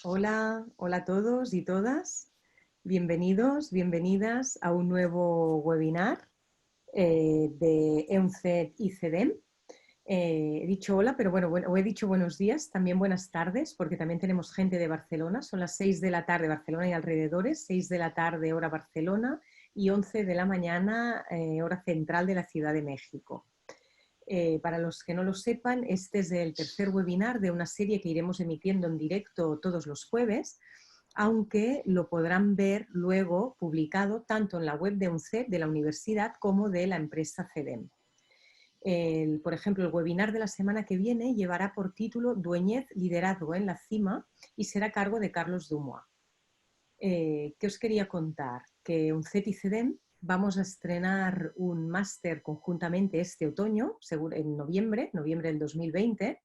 Hola, hola a todos y todas. Bienvenidos, bienvenidas a un nuevo webinar de EUNCED y CEDEM. He dicho hola, pero bueno, he dicho buenos días, también buenas tardes, porque también tenemos gente de Barcelona. Son las 6 de la tarde, Barcelona y alrededores, 6 de la tarde, hora Barcelona, y 11 de la mañana, hora central de la Ciudad de México. Para los que no lo sepan, este es el tercer webinar de una serie que iremos emitiendo en directo todos los jueves, aunque lo podrán ver luego publicado tanto en la web de UNCED, de la universidad, como de la empresa CEDEM. Por ejemplo, el webinar de la semana que viene llevará por título Dueñez, liderazgo en la cima y será a cargo de Carlos Dumois. ¿Qué os quería contar? Que UNCED y CEDEM vamos a estrenar un máster conjuntamente este otoño, en noviembre del 2020.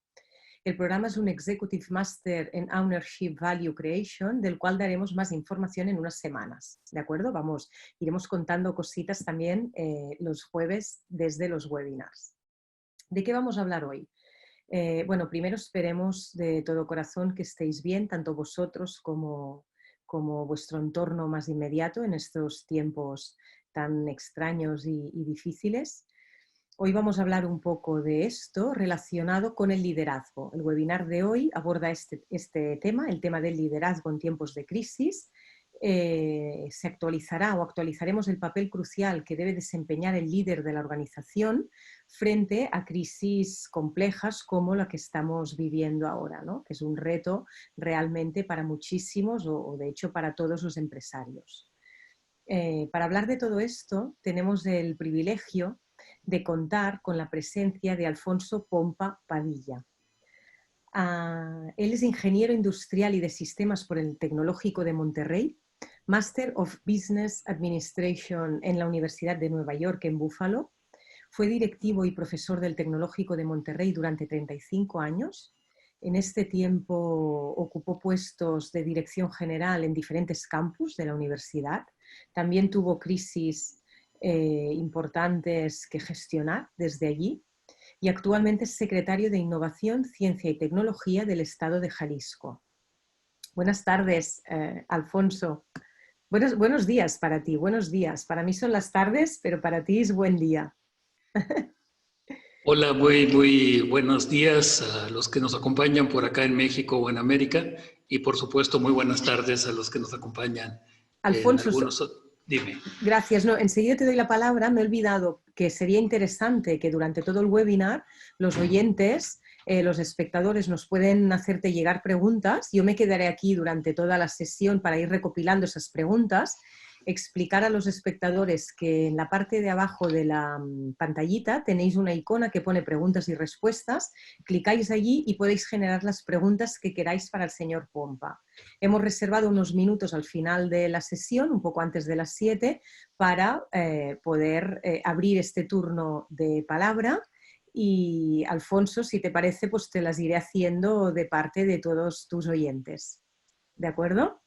El programa es un Executive Master en Ownership Value Creation, del cual daremos más información en unas semanas, ¿de acuerdo? Iremos contando cositas también los jueves desde los webinars. ¿De qué vamos a hablar hoy? Bueno, primero esperemos de todo corazón que estéis bien, tanto vosotros como vuestro entorno más inmediato en estos tiempos tan extraños y difíciles. Hoy vamos a hablar un poco de esto relacionado con el liderazgo. El webinar de hoy aborda este tema, el tema del liderazgo en tiempos de crisis. Se actualizará o actualizaremos el papel crucial que debe desempeñar el líder de la organización frente a crisis complejas como la que estamos viviendo ahora, ¿no? Que es un reto realmente para muchísimos o de hecho para todos los empresarios. Para hablar de todo esto tenemos el privilegio de contar con la presencia de Alfonso Pompa Padilla. Él es ingeniero industrial y de sistemas por el Tecnológico de Monterrey, Master of Business Administration en la Universidad de Nueva York en Buffalo. Fue directivo y profesor del Tecnológico de Monterrey durante 35 años. En este tiempo ocupó puestos de dirección general en diferentes campus de la universidad. También tuvo crisis importantes que gestionar desde allí y actualmente es secretario de Innovación, Ciencia y Tecnología del Estado de Jalisco. Buenas tardes, Alfonso. Buenos días para ti, buenos días. Para mí son las tardes, pero para ti es buen día. Hola, muy buenos días a los que nos acompañan por acá en México o en América y por supuesto muy buenas tardes a los que nos acompañan en Alfonso, algunos... Dime. gracias. No, enseguida te doy la palabra. Me he olvidado que sería interesante que durante todo el webinar los oyentes, los espectadores nos pueden hacerte llegar preguntas. Yo me quedaré aquí durante toda la sesión para ir recopilando esas preguntas, explicar a los espectadores que en la parte de abajo de la pantallita tenéis una icona que pone preguntas y respuestas. Clicáis allí y podéis generar las preguntas que queráis para el señor Pompa. Hemos reservado unos minutos al final de la sesión, un poco antes de las 7, para poder abrir este turno de palabra. Y Alfonso, si te parece, pues te las iré haciendo de parte de todos tus oyentes. ¿De acuerdo?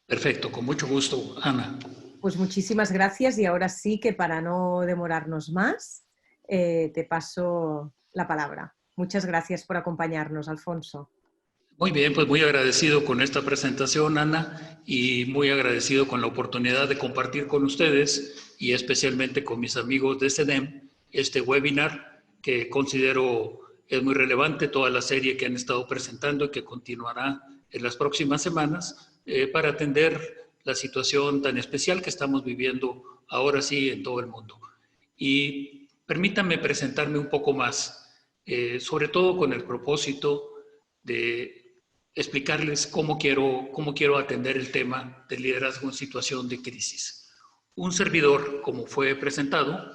Perfecto, con mucho gusto, Ana. Pues muchísimas gracias y ahora sí que para no demorarnos más, te paso la palabra. Muchas gracias por acompañarnos, Alfonso. Muy bien, pues muy agradecido con esta presentación, Ana, y muy agradecido con la oportunidad de compartir con ustedes y especialmente con mis amigos de CEDEM este webinar que considero es muy relevante, toda la serie que han estado presentando y que continuará en las próximas semanas para atender la situación tan especial que estamos viviendo ahora sí en todo el mundo. Y permítanme presentarme un poco más, sobre todo con el propósito de explicarles cómo quiero atender el tema del liderazgo en situación de crisis. Un servidor, como fue presentado,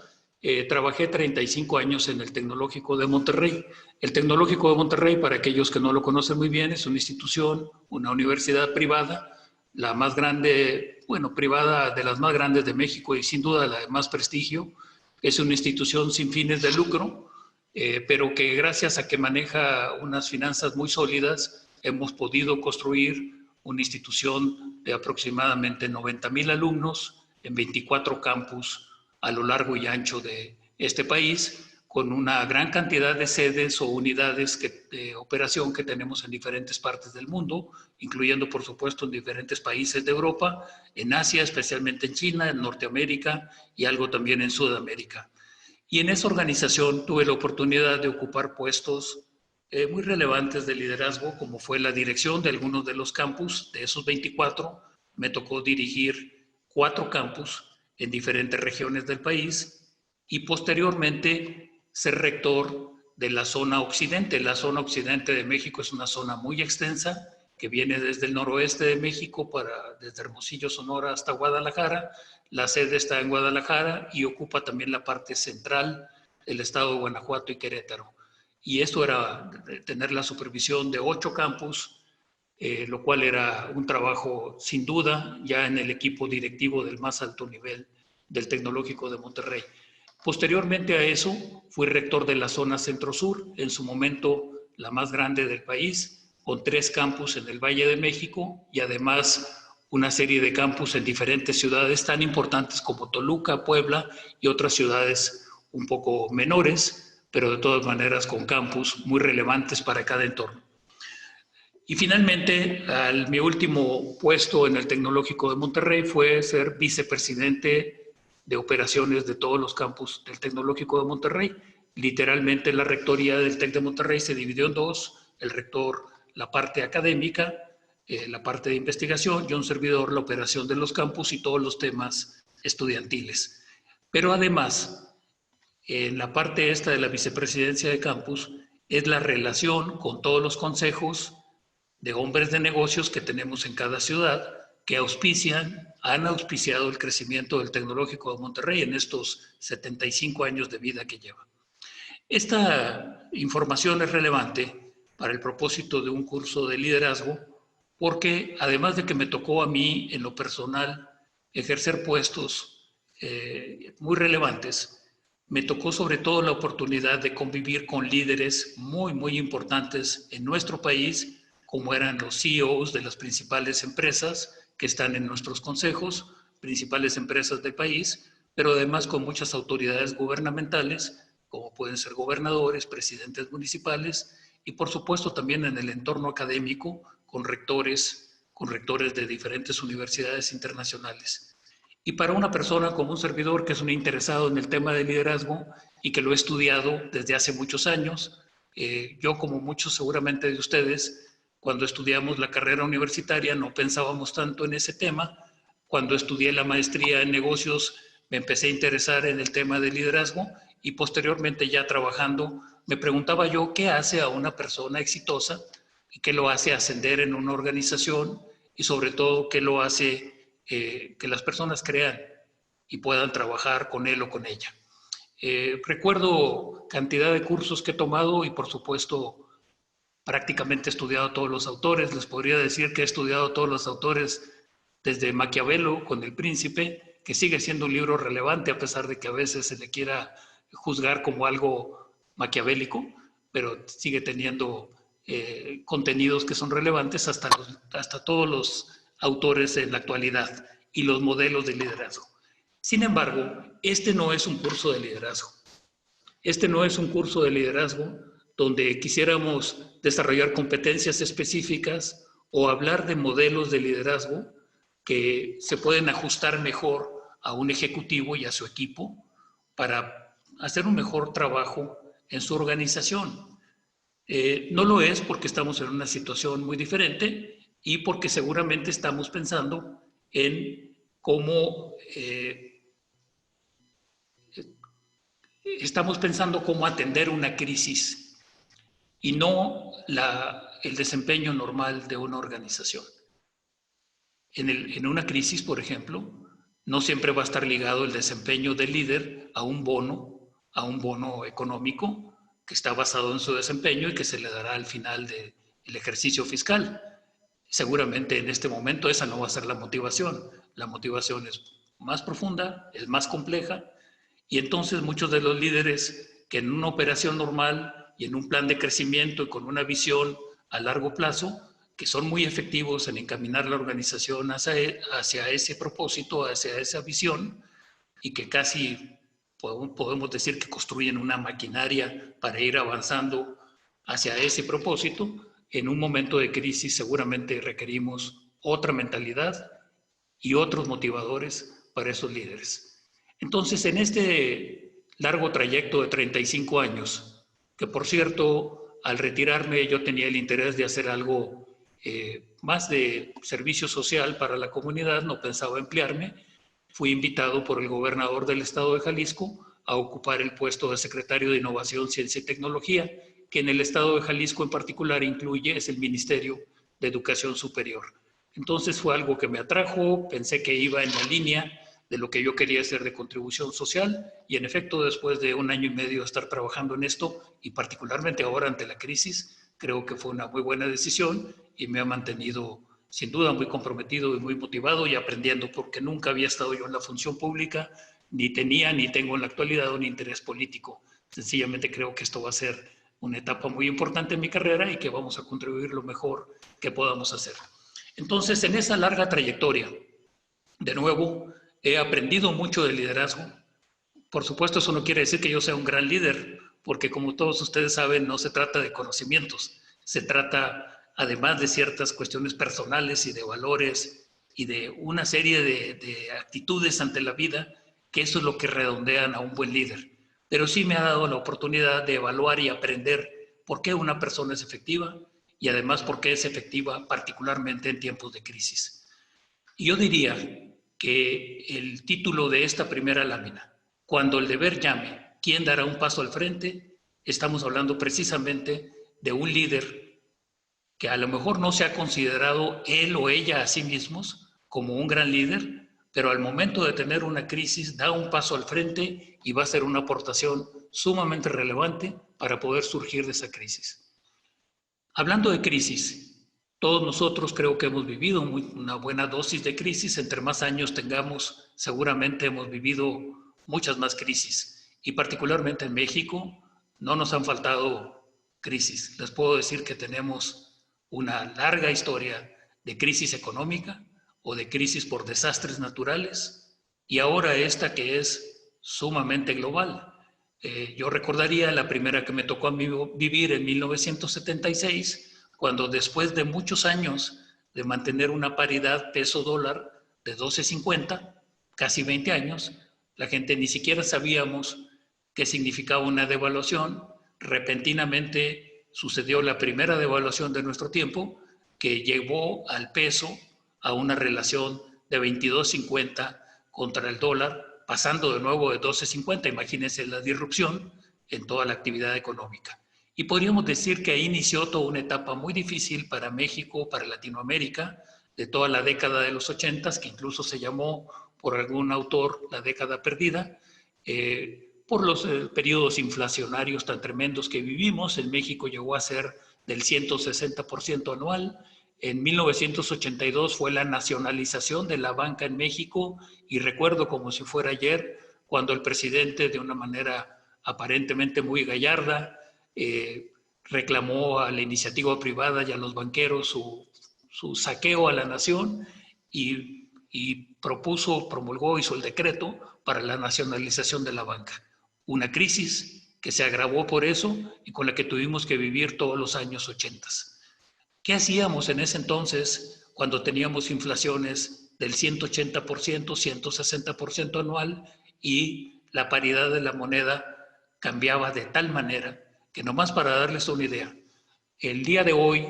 trabajé 35 años en el Tecnológico de Monterrey. El Tecnológico de Monterrey, para aquellos que no lo conocen muy bien, es una institución, una universidad privada, la más grande, bueno, privada de las más grandes de México y sin duda la de más prestigio. Es una institución sin fines de lucro, pero que gracias a que maneja unas finanzas muy sólidas, hemos podido construir una institución de aproximadamente 90,000 alumnos en 24 campus a lo largo y ancho de este país, con una gran cantidad de sedes o unidades de operación que tenemos en diferentes partes del mundo, incluyendo, por supuesto, en diferentes países de Europa, en Asia, especialmente en China, en Norteamérica y algo también en Sudamérica. Y en esa organización tuve la oportunidad de ocupar puestos muy relevantes de liderazgo, como fue la dirección de algunos de los campus. De esos 24, me tocó dirigir 4 campus en diferentes regiones del país y posteriormente ser rector de la zona occidente. La zona occidente de México es una zona muy extensa que viene desde el noroeste de México, desde Hermosillo, Sonora, hasta Guadalajara. La sede está en Guadalajara y ocupa también la parte central del estado de Guanajuato y Querétaro. Y esto era tener la supervisión de 8 campus, lo cual era un trabajo sin duda ya en el equipo directivo del más alto nivel del Tecnológico de Monterrey. Posteriormente a eso, fui rector de la zona centro-sur, en su momento la más grande del país, con 3 campus en el Valle de México y además una serie de campus en diferentes ciudades tan importantes como Toluca, Puebla y otras ciudades un poco menores, pero de todas maneras con campus muy relevantes para cada entorno. Y finalmente, mi último puesto en el Tecnológico de Monterrey fue ser vicepresidente de operaciones de todos los campus del Tecnológico de Monterrey. Literalmente la rectoría del TEC de Monterrey se dividió en 2, el rector la parte académica, la parte de investigación, y un servidor la operación de los campus y todos los temas estudiantiles. Pero además, en la parte esta de la vicepresidencia de campus, es la relación con todos los consejos de hombres de negocios que tenemos en cada ciudad, que han auspiciado el crecimiento del Tecnológico de Monterrey en estos 75 años de vida que lleva. Esta información es relevante para el propósito de un curso de liderazgo, porque además de que me tocó a mí en lo personal ejercer puestos muy relevantes, me tocó sobre todo la oportunidad de convivir con líderes muy, muy importantes en nuestro país, como eran los CEOs de las principales empresas que están en nuestros consejos, principales empresas del país, pero además con muchas autoridades gubernamentales, como pueden ser gobernadores, presidentes municipales, y por supuesto también en el entorno académico, con rectores de diferentes universidades internacionales. Y para una persona como un servidor que es un interesado en el tema de liderazgo y que lo he estudiado desde hace muchos años, yo como muchos seguramente de ustedes, cuando estudiamos la carrera universitaria no pensábamos tanto en ese tema. Cuando estudié la maestría en negocios me empecé a interesar en el tema de liderazgo y posteriormente ya trabajando me preguntaba yo qué hace a una persona exitosa y qué lo hace ascender en una organización y sobre todo qué lo hace que las personas crean y puedan trabajar con él o con ella. Recuerdo cantidad de cursos que he tomado y por supuesto prácticamente he estudiado a todos los autores. Les podría decir que he estudiado a todos los autores desde Maquiavelo con El Príncipe, que sigue siendo un libro relevante a pesar de que a veces se le quiera juzgar como algo maquiavélico, pero sigue teniendo contenidos que son relevantes hasta todos los autores en la actualidad y los modelos de liderazgo. Sin embargo, este no es un curso de liderazgo. Este no es un curso de liderazgo donde quisiéramos desarrollar competencias específicas o hablar de modelos de liderazgo que se pueden ajustar mejor a un ejecutivo y a su equipo para hacer un mejor trabajo en su organización. No lo es porque estamos en una situación muy diferente y porque seguramente estamos pensando en cómo atender una crisis y no el desempeño normal de una organización. En una crisis, por ejemplo, no siempre va a estar ligado el desempeño del líder a un bono económico que está basado en su desempeño y que se le dará al final del ejercicio fiscal. Seguramente en este momento esa no va a ser la motivación. La motivación es más profunda, es más compleja, y entonces muchos de los líderes que en una operación normal y en un plan de crecimiento y con una visión a largo plazo, que son muy efectivos en encaminar la organización hacia ese propósito, hacia esa visión, y que casi podemos decir que construyen una maquinaria para ir avanzando hacia ese propósito. En un momento de crisis seguramente requerimos otra mentalidad y otros motivadores para esos líderes. Entonces, en este largo trayecto de 35 años, que por cierto, al retirarme yo tenía el interés de hacer algo más de servicio social para la comunidad, no pensaba emplearme, fui invitado por el gobernador del estado de Jalisco a ocupar el puesto de secretario de Innovación, Ciencia y Tecnología, que en el estado de Jalisco en particular es el Ministerio de Educación Superior. Entonces fue algo que me atrajo, pensé que iba en la línea de lo que yo quería hacer de contribución social y en efecto después de 1 año y medio de estar trabajando en esto y particularmente ahora ante la crisis, creo que fue una muy buena decisión y me ha mantenido sin duda muy comprometido y muy motivado y aprendiendo porque nunca había estado yo en la función pública, ni tenía ni tengo en la actualidad un interés político. Sencillamente creo que esto va a ser una etapa muy importante en mi carrera y que vamos a contribuir lo mejor que podamos hacer. Entonces, en esa larga trayectoria, de nuevo, he aprendido mucho de liderazgo. Por supuesto, eso no quiere decir que yo sea un gran líder, porque como todos ustedes saben, no se trata de conocimientos, se trata además de ciertas cuestiones personales y de valores y de una serie de actitudes ante la vida, que eso es lo que redondean a un buen líder. Pero sí me ha dado la oportunidad de evaluar y aprender por qué una persona es efectiva y además por qué es efectiva particularmente en tiempos de crisis. Y yo diría que el título de esta primera lámina, Cuando el deber llame, ¿quién dará un paso al frente? Estamos hablando precisamente de un líder que a lo mejor no se ha considerado él o ella a sí mismos como un gran líder, pero al momento de tener una crisis da un paso al frente y va a ser una aportación sumamente relevante para poder surgir de esa crisis. Hablando de crisis, todos nosotros creo que hemos vivido una buena dosis de crisis. Entre más años tengamos, seguramente hemos vivido muchas más crisis. Y particularmente en México no nos han faltado crisis. Les puedo decir que tenemos una larga historia de crisis económica o de crisis por desastres naturales y ahora esta que es sumamente global. Yo recordaría la primera que me tocó a mí vivir en 1976, cuando después de muchos años de mantener una paridad peso-dólar de 12.50, casi 20 años, la gente ni siquiera sabíamos qué significaba una devaluación. Repentinamente sucedió la primera devaluación de nuestro tiempo, que llevó al peso a una relación de 22.50 contra el dólar, pasando de nuevo de 12.50. Imagínense la disrupción en toda la actividad económica. Y podríamos decir que ahí inició toda una etapa muy difícil para México, para Latinoamérica, de toda la década de los 80, que incluso se llamó por algún autor la década perdida, por los periodos inflacionarios tan tremendos que vivimos. En México llegó a ser del 160% anual. En 1982 fue la nacionalización de la banca en México y recuerdo como si fuera ayer cuando el presidente, de una manera aparentemente muy gallarda, reclamó a la iniciativa privada y a los banqueros su saqueo a la nación y promulgó, hizo el decreto para la nacionalización de la banca. Una crisis que se agravó por eso y con la que tuvimos que vivir todos los años 80. ¿Qué hacíamos en ese entonces cuando teníamos inflaciones del 180%, 160% anual y la paridad de la moneda cambiaba de tal manera que, nomás para darles una idea, el día de hoy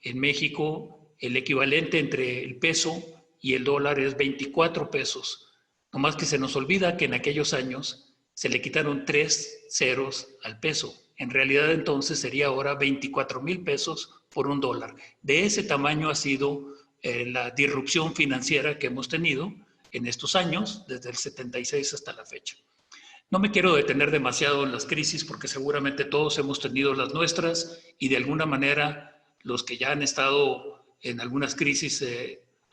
en México el equivalente entre el peso y el dólar es 24 pesos. Nomás que se nos olvida que en aquellos años se le quitaron 3 ceros al peso. En realidad entonces sería ahora 24,000 pesos por un dólar. De ese tamaño ha sido la disrupción financiera que hemos tenido en estos años, desde el 76 hasta la fecha. No me quiero detener demasiado en las crisis porque seguramente todos hemos tenido las nuestras y de alguna manera los que ya han estado en algunas crisis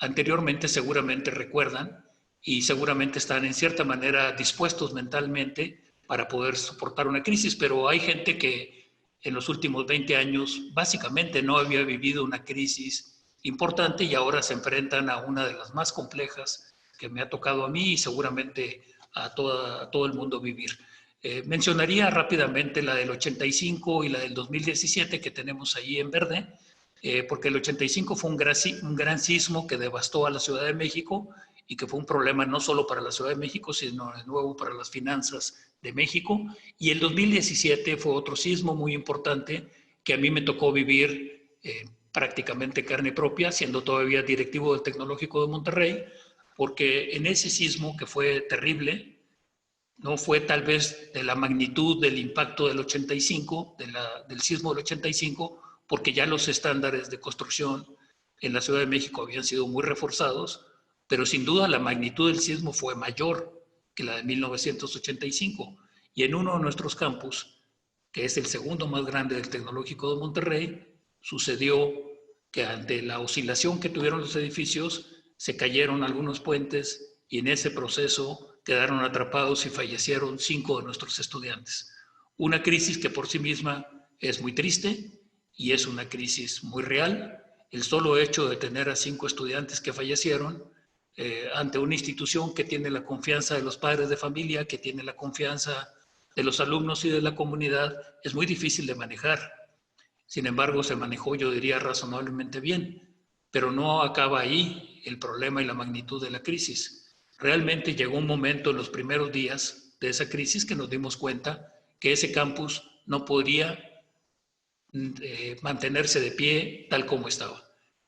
anteriormente seguramente recuerdan y seguramente están en cierta manera dispuestos mentalmente para poder soportar una crisis, pero hay gente que en los últimos 20 años básicamente no había vivido una crisis importante y ahora se enfrentan a una de las más complejas que me ha tocado a mí y seguramente a todo el mundo vivir. Mencionaría rápidamente la del 85 y la del 2017 que tenemos ahí en verde, porque el 85 fue un gran sismo que devastó a la Ciudad de México y que fue un problema no solo para la Ciudad de México, sino de nuevo para las finanzas de México. Y el 2017 fue otro sismo muy importante que a mí me tocó vivir prácticamente carne propia, siendo todavía directivo del Tecnológico de Monterrey, porque en ese sismo, que fue terrible, no fue tal vez de la magnitud del impacto del 85, del sismo del 85, porque ya los estándares de construcción en la Ciudad de México habían sido muy reforzados, pero sin duda la magnitud del sismo fue mayor que la de 1985. Y en uno de nuestros campus, que es el segundo más grande del Tecnológico de Monterrey, sucedió que ante la oscilación que tuvieron los edificios, se cayeron algunos puentes y en ese proceso quedaron atrapados y fallecieron 5 de nuestros estudiantes. Una crisis que por sí misma es muy triste y es una crisis muy real. El solo hecho de tener a 5 estudiantes que fallecieron ante una institución que tiene la confianza de los padres de familia, que tiene la confianza de los alumnos y de la comunidad, es muy difícil de manejar. Sin embargo, se manejó, yo diría, razonablemente bien, pero no acaba ahí el problema y la magnitud de la crisis. Realmente llegó un momento en los primeros días de esa crisis que nos dimos cuenta que ese campus no podría mantenerse de pie tal como estaba,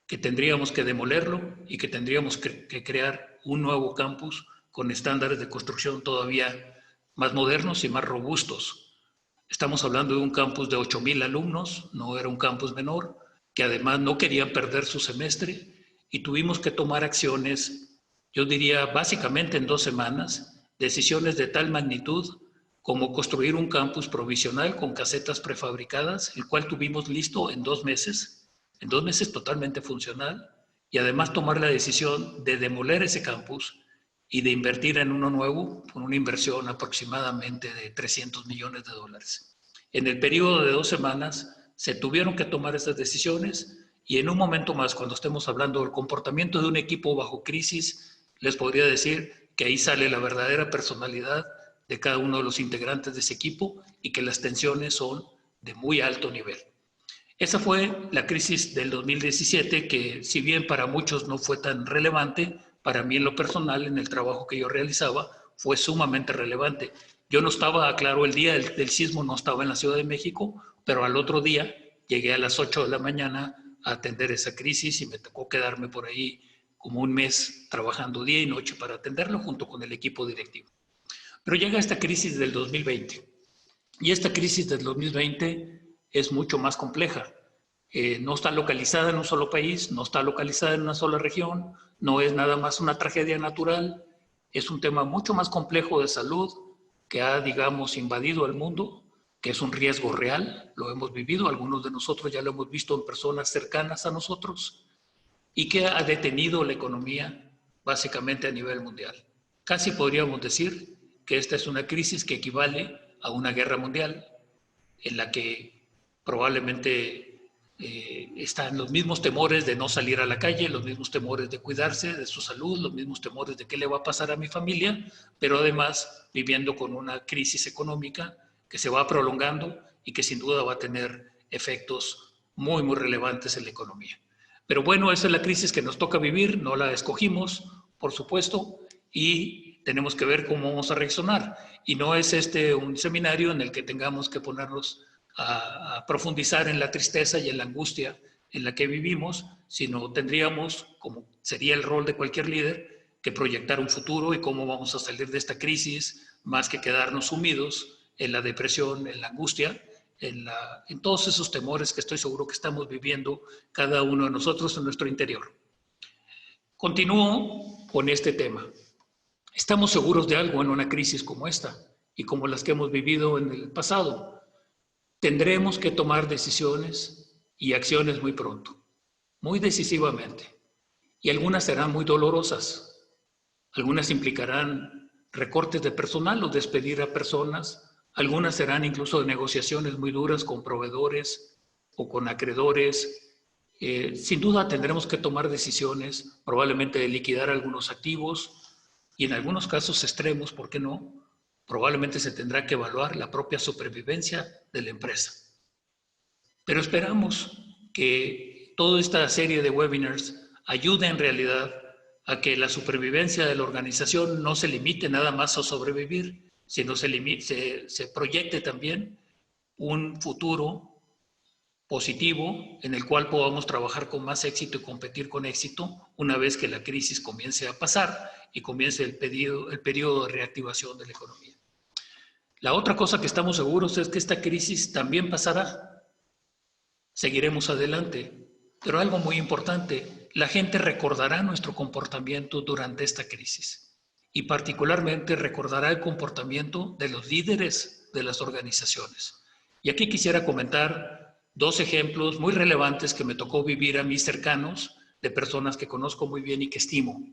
que tendríamos que demolerlo y que tendríamos que crear un nuevo campus con estándares de construcción todavía más modernos y más robustos. Estamos hablando de un campus de 8,000 alumnos, no era un campus menor, que además no querían perder su semestre y tuvimos que tomar acciones, yo diría básicamente en 2 semanas, decisiones de tal magnitud como construir un campus provisional con casetas prefabricadas, el cual tuvimos listo en 2 meses, totalmente funcional, y además tomar la decisión de demoler ese campus y de invertir en uno nuevo con una inversión aproximadamente de $300 millones. En el periodo de 2 semanas se tuvieron que tomar esas decisiones y en un momento más, cuando estemos hablando del comportamiento de un equipo bajo crisis, les podría decir que ahí sale la verdadera personalidad de cada uno de los integrantes de ese equipo y que las tensiones son de muy alto nivel. Esa fue la crisis del 2017, que si bien para muchos no fue tan relevante, para mí en lo personal, en el trabajo que yo realizaba, fue sumamente relevante. Yo no estaba, claro, el día del sismo no estaba en la Ciudad de México, pero al otro día llegué a las 8 de la mañana a atender esa crisis y me tocó quedarme por ahí como un mes trabajando día y noche para atenderlo junto con el equipo directivo. Pero llega esta crisis del 2020 y esta crisis del 2020 es mucho más compleja. No está localizada en un solo país, no está localizada en una sola región, no es nada más una tragedia natural, es un tema mucho más complejo de salud que ha, digamos, invadido al mundo, que es un riesgo real, lo hemos vivido, algunos de nosotros ya lo hemos visto en personas cercanas a nosotros, y que ha detenido la economía básicamente a nivel mundial. Casi podríamos decir que esta es una crisis que equivale a una guerra mundial, en la que probablemente están los mismos temores de no salir a la calle, los mismos temores de cuidarse de su salud, los mismos temores de qué le va a pasar a mi familia, pero además viviendo con una crisis económica que se va prolongando y que sin duda va a tener efectos muy, muy relevantes en la economía. Pero bueno, esa es la crisis que nos toca vivir, no la escogimos, por supuesto, y tenemos que ver cómo vamos a reaccionar. Y no es un seminario en el que tengamos que ponernos a profundizar en la tristeza y en la angustia en la que vivimos, sino tendríamos, como sería el rol de cualquier líder, que proyectar un futuro y cómo vamos a salir de esta crisis, más que quedarnos sumidos en la depresión, en la angustia, en todos esos temores que estoy seguro que estamos viviendo cada uno de nosotros en nuestro interior. Continúo con este tema. ¿Estamos seguros de algo en una crisis como esta y como las que hemos vivido en el pasado? Tendremos que tomar decisiones y acciones muy pronto, muy decisivamente, y algunas serán muy dolorosas. Algunas implicarán recortes de personal o despedir a personas. Algunas serán incluso de negociaciones muy duras con proveedores o con acreedores. Sin duda tendremos que tomar decisiones, probablemente de liquidar algunos activos, y en algunos casos extremos, ¿por qué no? Probablemente se tendrá que evaluar la propia supervivencia de la empresa. Pero esperamos que toda esta serie de webinars ayude en realidad a que la supervivencia de la organización no se limite nada más a sobrevivir, sino se proyecte también un futuro positivo en el cual podamos trabajar con más éxito y competir con éxito una vez que la crisis comience a pasar y comience el periodo de reactivación de la economía. La otra cosa que estamos seguros es que esta crisis también pasará. Seguiremos adelante. Pero algo muy importante, la gente recordará nuestro comportamiento durante esta crisis y particularmente recordará el comportamiento de los líderes de las organizaciones. Y aquí quisiera comentar dos ejemplos muy relevantes que me tocó vivir a mis cercanos, de personas que conozco muy bien y que estimo.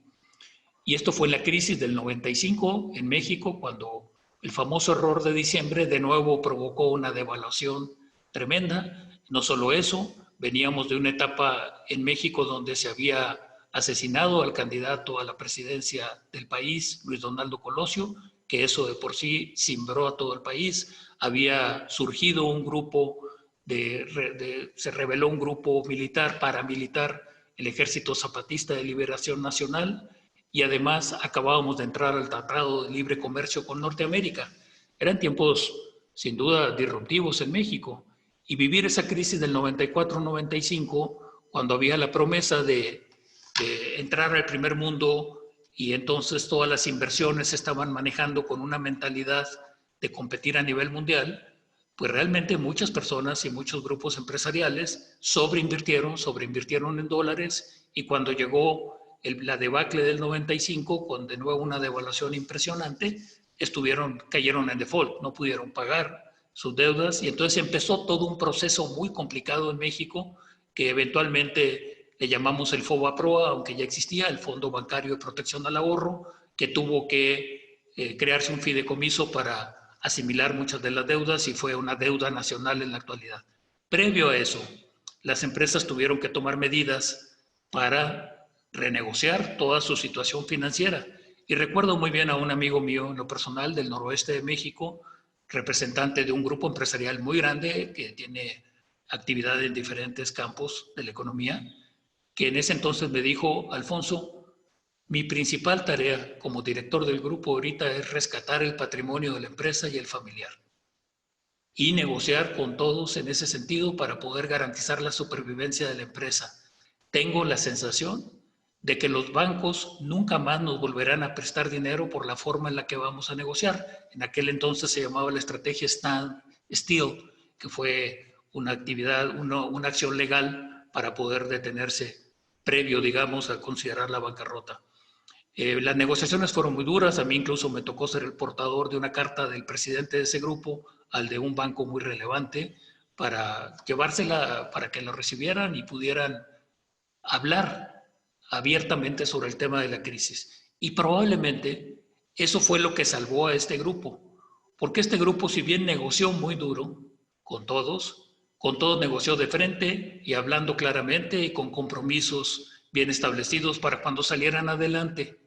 Y esto fue la crisis del 95 en México, cuando el famoso error de diciembre de nuevo provocó una devaluación tremenda. No solo eso, veníamos de una etapa en México donde se había asesinado al candidato a la presidencia del país, Luis Donaldo Colosio, que eso de por sí cimbró a todo el país. Había surgido un grupo, se rebeló un grupo militar, paramilitar, el Ejército Zapatista de Liberación Nacional, y además acabábamos de entrar al Tratado de Libre Comercio con Norteamérica. Eran tiempos sin duda disruptivos en México, y vivir esa crisis del 94-95, cuando había la promesa de entrar al primer mundo y entonces todas las inversiones se estaban manejando con una mentalidad de competir a nivel mundial, pues realmente muchas personas y muchos grupos empresariales sobreinvirtieron en dólares, y cuando llegó la debacle del 95, con de nuevo una devaluación impresionante, cayeron en default, no pudieron pagar sus deudas, y entonces empezó todo un proceso muy complicado en México que eventualmente le llamamos el FOBAPROA, aunque ya existía, el Fondo Bancario de Protección al Ahorro, que tuvo que crearse un fideicomiso para asimilar muchas de las deudas, y fue una deuda nacional en la actualidad. Previo a eso, las empresas tuvieron que tomar medidas para renegociar toda su situación financiera. Y recuerdo muy bien a un amigo mío en lo personal del noroeste de México, representante de un grupo empresarial muy grande que tiene actividad en diferentes campos de la economía, que en ese entonces me dijo: Alfonso, mi principal tarea como director del grupo ahorita es rescatar el patrimonio de la empresa y el familiar, y negociar con todos en ese sentido para poder garantizar la supervivencia de la empresa. Tengo la sensación de que los bancos nunca más nos volverán a prestar dinero por la forma en la que vamos a negociar. En aquel entonces se llamaba la estrategia Stand Still, que fue una actividad, una acción legal para poder detenerse previo, digamos, a considerar la bancarrota. Las negociaciones fueron muy duras. A mí incluso me tocó ser el portador de una carta del presidente de ese grupo al de un banco muy relevante para llevársela, para que lo recibieran y pudieran hablar abiertamente sobre el tema de la crisis. Y probablemente eso fue lo que salvó a este grupo, porque este grupo, si bien negoció muy duro con todos negoció de frente y hablando claramente y con compromisos bien establecidos para cuando salieran adelante.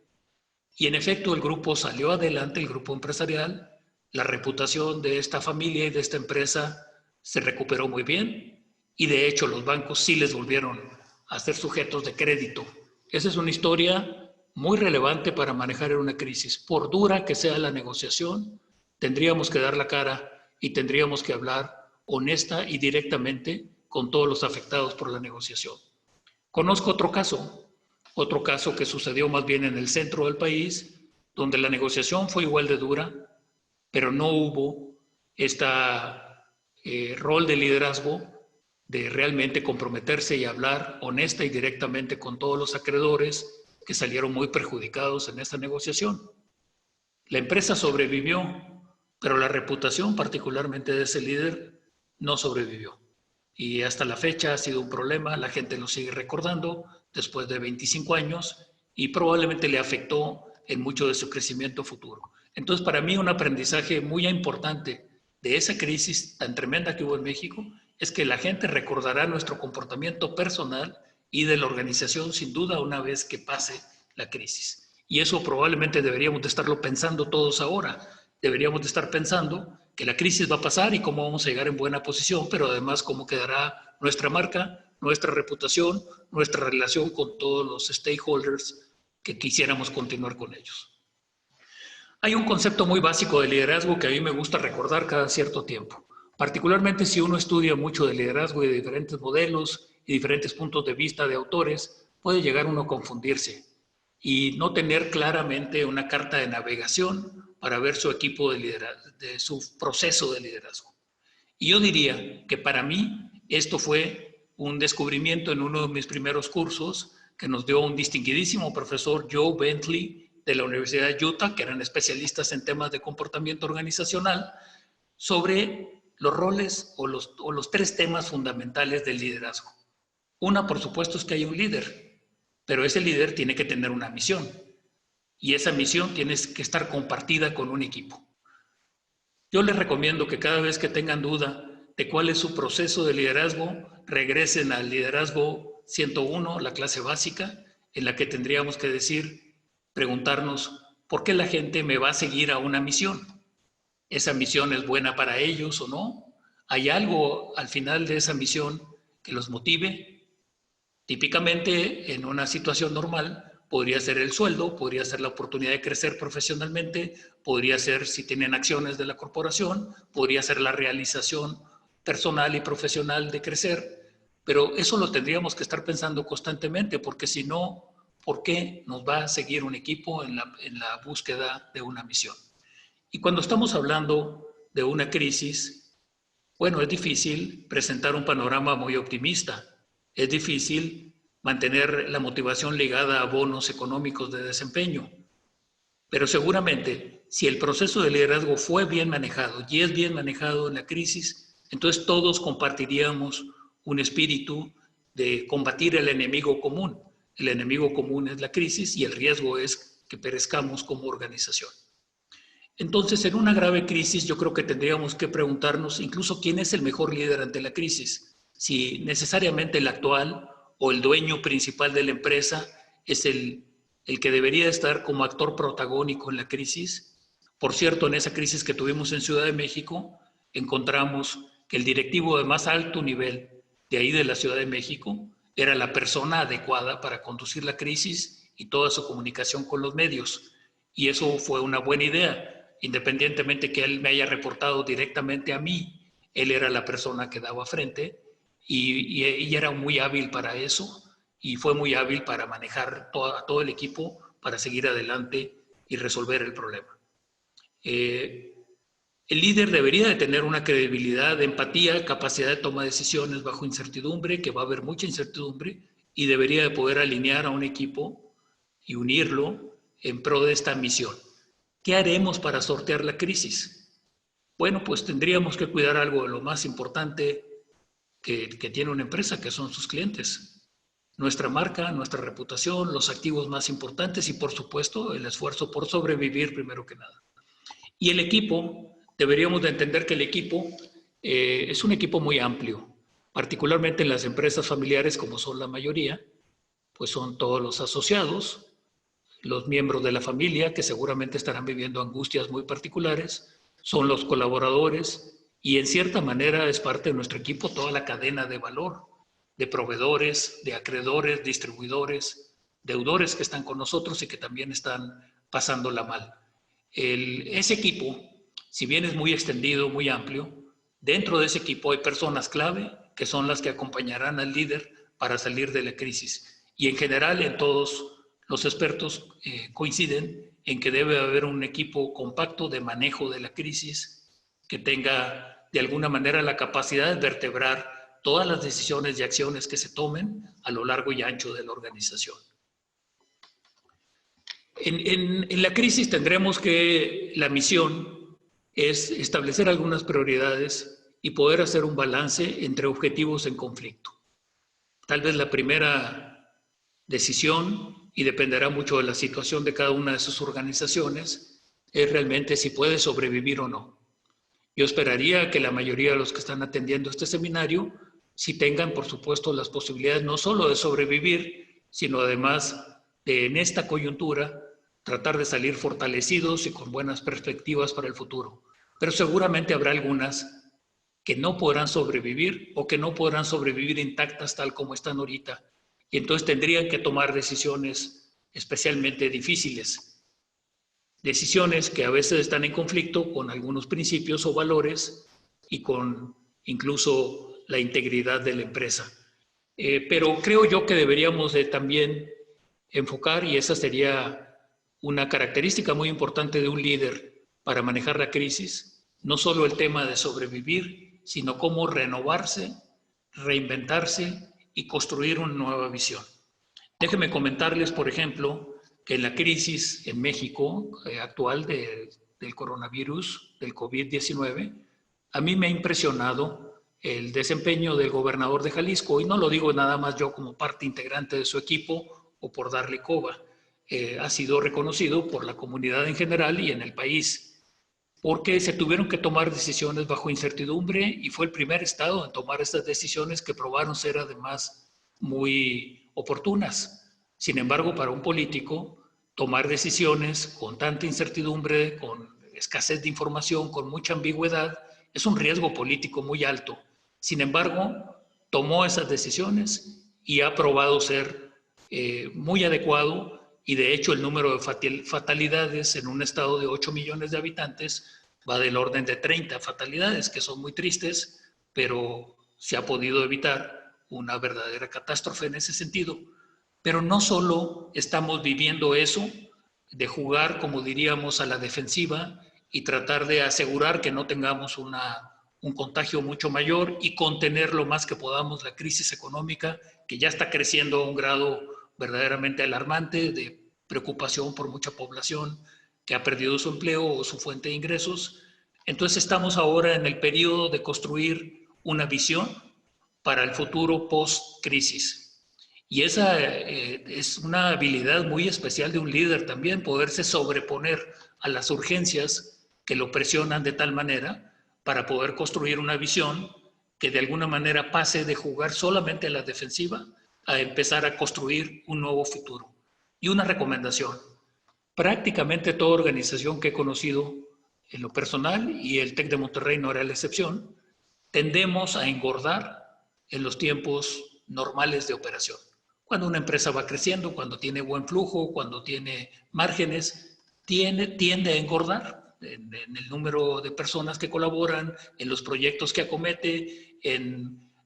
Y en efecto el grupo salió adelante, el grupo empresarial. La reputación de esta familia y de esta empresa se recuperó muy bien, y de hecho los bancos sí les volvieron a ser sujetos de crédito. Esa es una historia muy relevante para manejar en una crisis. Por dura que sea la negociación, tendríamos que dar la cara y tendríamos que hablar honesta y directamente con todos los afectados por la negociación. Conozco otro caso que sucedió más bien en el centro del país, donde la negociación fue igual de dura, pero no hubo este rol de liderazgo de realmente comprometerse y hablar honesta y directamente con todos los acreedores que salieron muy perjudicados en esta negociación. La empresa sobrevivió, pero la reputación particularmente de ese líder no sobrevivió. Y hasta la fecha ha sido un problema, la gente lo sigue recordando después de 25 años y probablemente le afectó en mucho de su crecimiento futuro. Entonces, para mí un aprendizaje muy importante de esa crisis tan tremenda que hubo en México es que la gente recordará nuestro comportamiento personal y de la organización sin duda una vez que pase la crisis. Y eso probablemente deberíamos de estarlo pensando todos ahora. Deberíamos de estar pensando que la crisis va a pasar y cómo vamos a llegar en buena posición, pero además cómo quedará nuestra marca, nuestra reputación, nuestra relación con todos los stakeholders que quisiéramos continuar con ellos. Hay un concepto muy básico de liderazgo que a mí me gusta recordar cada cierto tiempo, particularmente si uno estudia mucho de liderazgo y de diferentes modelos y diferentes puntos de vista de autores, puede llegar uno a confundirse y no tener claramente una carta de navegación para ver su equipo de liderazgo, de su proceso de liderazgo. Y yo diría que para mí esto fue un descubrimiento en uno de mis primeros cursos que nos dio un distinguidísimo profesor, Joe Bentley, de la Universidad de Utah, que eran especialistas en temas de comportamiento organizacional, sobre los roles o los tres temas fundamentales del liderazgo. Una, por supuesto, es que hay un líder, pero ese líder tiene que tener una misión y esa misión tiene que estar compartida con un equipo. Yo les recomiendo que cada vez que tengan duda de cuál es su proceso de liderazgo, regresen al liderazgo 101, la clase básica, en la que tendríamos que preguntarnos, ¿por qué la gente me va a seguir a una misión? ¿Esa misión es buena para ellos o no? ¿Hay algo al final de esa misión que los motive? Típicamente, en una situación normal, podría ser el sueldo, podría ser la oportunidad de crecer profesionalmente, podría ser si tienen acciones de la corporación, podría ser la realización personal y profesional de crecer, pero eso lo tendríamos que estar pensando constantemente, porque si no, ¿por qué nos va a seguir un equipo en la búsqueda de una misión? Y cuando estamos hablando de una crisis, bueno, es difícil presentar un panorama muy optimista. Es difícil mantener la motivación ligada a bonos económicos de desempeño. Pero seguramente, si el proceso de liderazgo fue bien manejado y es bien manejado en la crisis, entonces todos compartiríamos un espíritu de combatir el enemigo común. El enemigo común es la crisis y el riesgo es que perezcamos como organización. Entonces, en una grave crisis, yo creo que tendríamos que preguntarnos incluso quién es el mejor líder ante la crisis. Si necesariamente el actual o el dueño principal de la empresa es el que debería estar como actor protagónico en la crisis. Por cierto, en esa crisis que tuvimos en Ciudad de México, encontramos que el directivo de más alto nivel de ahí de la Ciudad de México era la persona adecuada para conducir la crisis y toda su comunicación con los medios. Y eso fue una buena idea. Independientemente que él me haya reportado directamente a mí, él era la persona que daba frente y era muy hábil para eso y fue muy hábil para manejar todo el equipo para seguir adelante y resolver el problema. El líder debería de tener una credibilidad, empatía, capacidad de toma de decisiones bajo incertidumbre, que va a haber mucha incertidumbre, y debería de poder alinear a un equipo y unirlo en pro de esta misión. ¿Qué haremos para sortear la crisis? Bueno, pues tendríamos que cuidar algo de lo más importante que tiene una empresa, que son sus clientes. Nuestra marca, nuestra reputación, los activos más importantes y, por supuesto, el esfuerzo por sobrevivir primero que nada. Y el equipo, deberíamos de entender que el equipo es un equipo muy amplio, particularmente en las empresas familiares, como son la mayoría, pues son todos los asociados, los miembros de la familia, que seguramente estarán viviendo angustias muy particulares, son los colaboradores y en cierta manera es parte de nuestro equipo toda la cadena de valor, de proveedores, de acreedores, distribuidores, deudores que están con nosotros y que también están pasándola mal. Ese equipo, si bien es muy extendido, muy amplio, dentro de ese equipo hay personas clave que son las que acompañarán al líder para salir de la crisis. Y en general, en todos los expertos coinciden en que debe haber un equipo compacto de manejo de la crisis que tenga de alguna manera la capacidad de vertebrar todas las decisiones y acciones que se tomen a lo largo y ancho de la organización. En la crisis tendremos que la misión es establecer algunas prioridades y poder hacer un balance entre objetivos en conflicto. Tal vez la primera decisión, y dependerá mucho de la situación de cada una de sus organizaciones, es realmente si puede sobrevivir o no. Yo esperaría que la mayoría de los que están atendiendo este seminario sí tengan, por supuesto, las posibilidades no solo de sobrevivir, sino además de, en esta coyuntura, tratar de salir fortalecidos y con buenas perspectivas para el futuro. Pero seguramente habrá algunas que no podrán sobrevivir o que no podrán sobrevivir intactas tal como están ahorita. Y entonces tendrían que tomar decisiones especialmente difíciles. Decisiones que a veces están en conflicto con algunos principios o valores y con incluso la integridad de la empresa. Pero creo yo que deberíamos de también enfocar, y esa sería una característica muy importante de un líder para manejar la crisis, no solo el tema de sobrevivir, sino cómo renovarse, reinventarse y construir una nueva visión. Déjenme comentarles, por ejemplo, que en la crisis en México actual del coronavirus, del COVID-19, a mí me ha impresionado el desempeño del gobernador de Jalisco, y no lo digo nada más yo como parte integrante de su equipo o por darle coba. Ha sido reconocido por la comunidad en general y en el país, porque se tuvieron que tomar decisiones bajo incertidumbre y fue el primer estado en tomar estas decisiones que probaron ser además muy oportunas. Sin embargo, para un político, tomar decisiones con tanta incertidumbre, con escasez de información, con mucha ambigüedad, es un riesgo político muy alto. Sin embargo, tomó esas decisiones y ha probado ser muy adecuado, y de hecho el número de fatalidades en un estado de 8 millones de habitantes va del orden de 30 fatalidades, que son muy tristes, pero se ha podido evitar una verdadera catástrofe en ese sentido. Pero no solo estamos viviendo eso, de jugar, como diríamos, a la defensiva y tratar de asegurar que no tengamos un contagio mucho mayor y contener lo más que podamos la crisis económica, que ya está creciendo a un grado verdaderamente alarmante de preocupación por mucha población que ha perdido su empleo o su fuente de ingresos. Entonces estamos ahora en el periodo de construir una visión para el futuro post-crisis. Y esa es una habilidad muy especial de un líder también, poderse sobreponer a las urgencias que lo presionan de tal manera para poder construir una visión que de alguna manera pase de jugar solamente a la defensiva a empezar a construir un nuevo futuro. Y una recomendación: prácticamente toda organización que he conocido en lo personal, y el TEC de Monterrey no era la excepción, tendemos a engordar en los tiempos normales de operación. Cuando una empresa va creciendo, cuando tiene buen flujo, cuando tiene márgenes, tiende a engordar en el número de personas que colaboran, en los proyectos que acomete,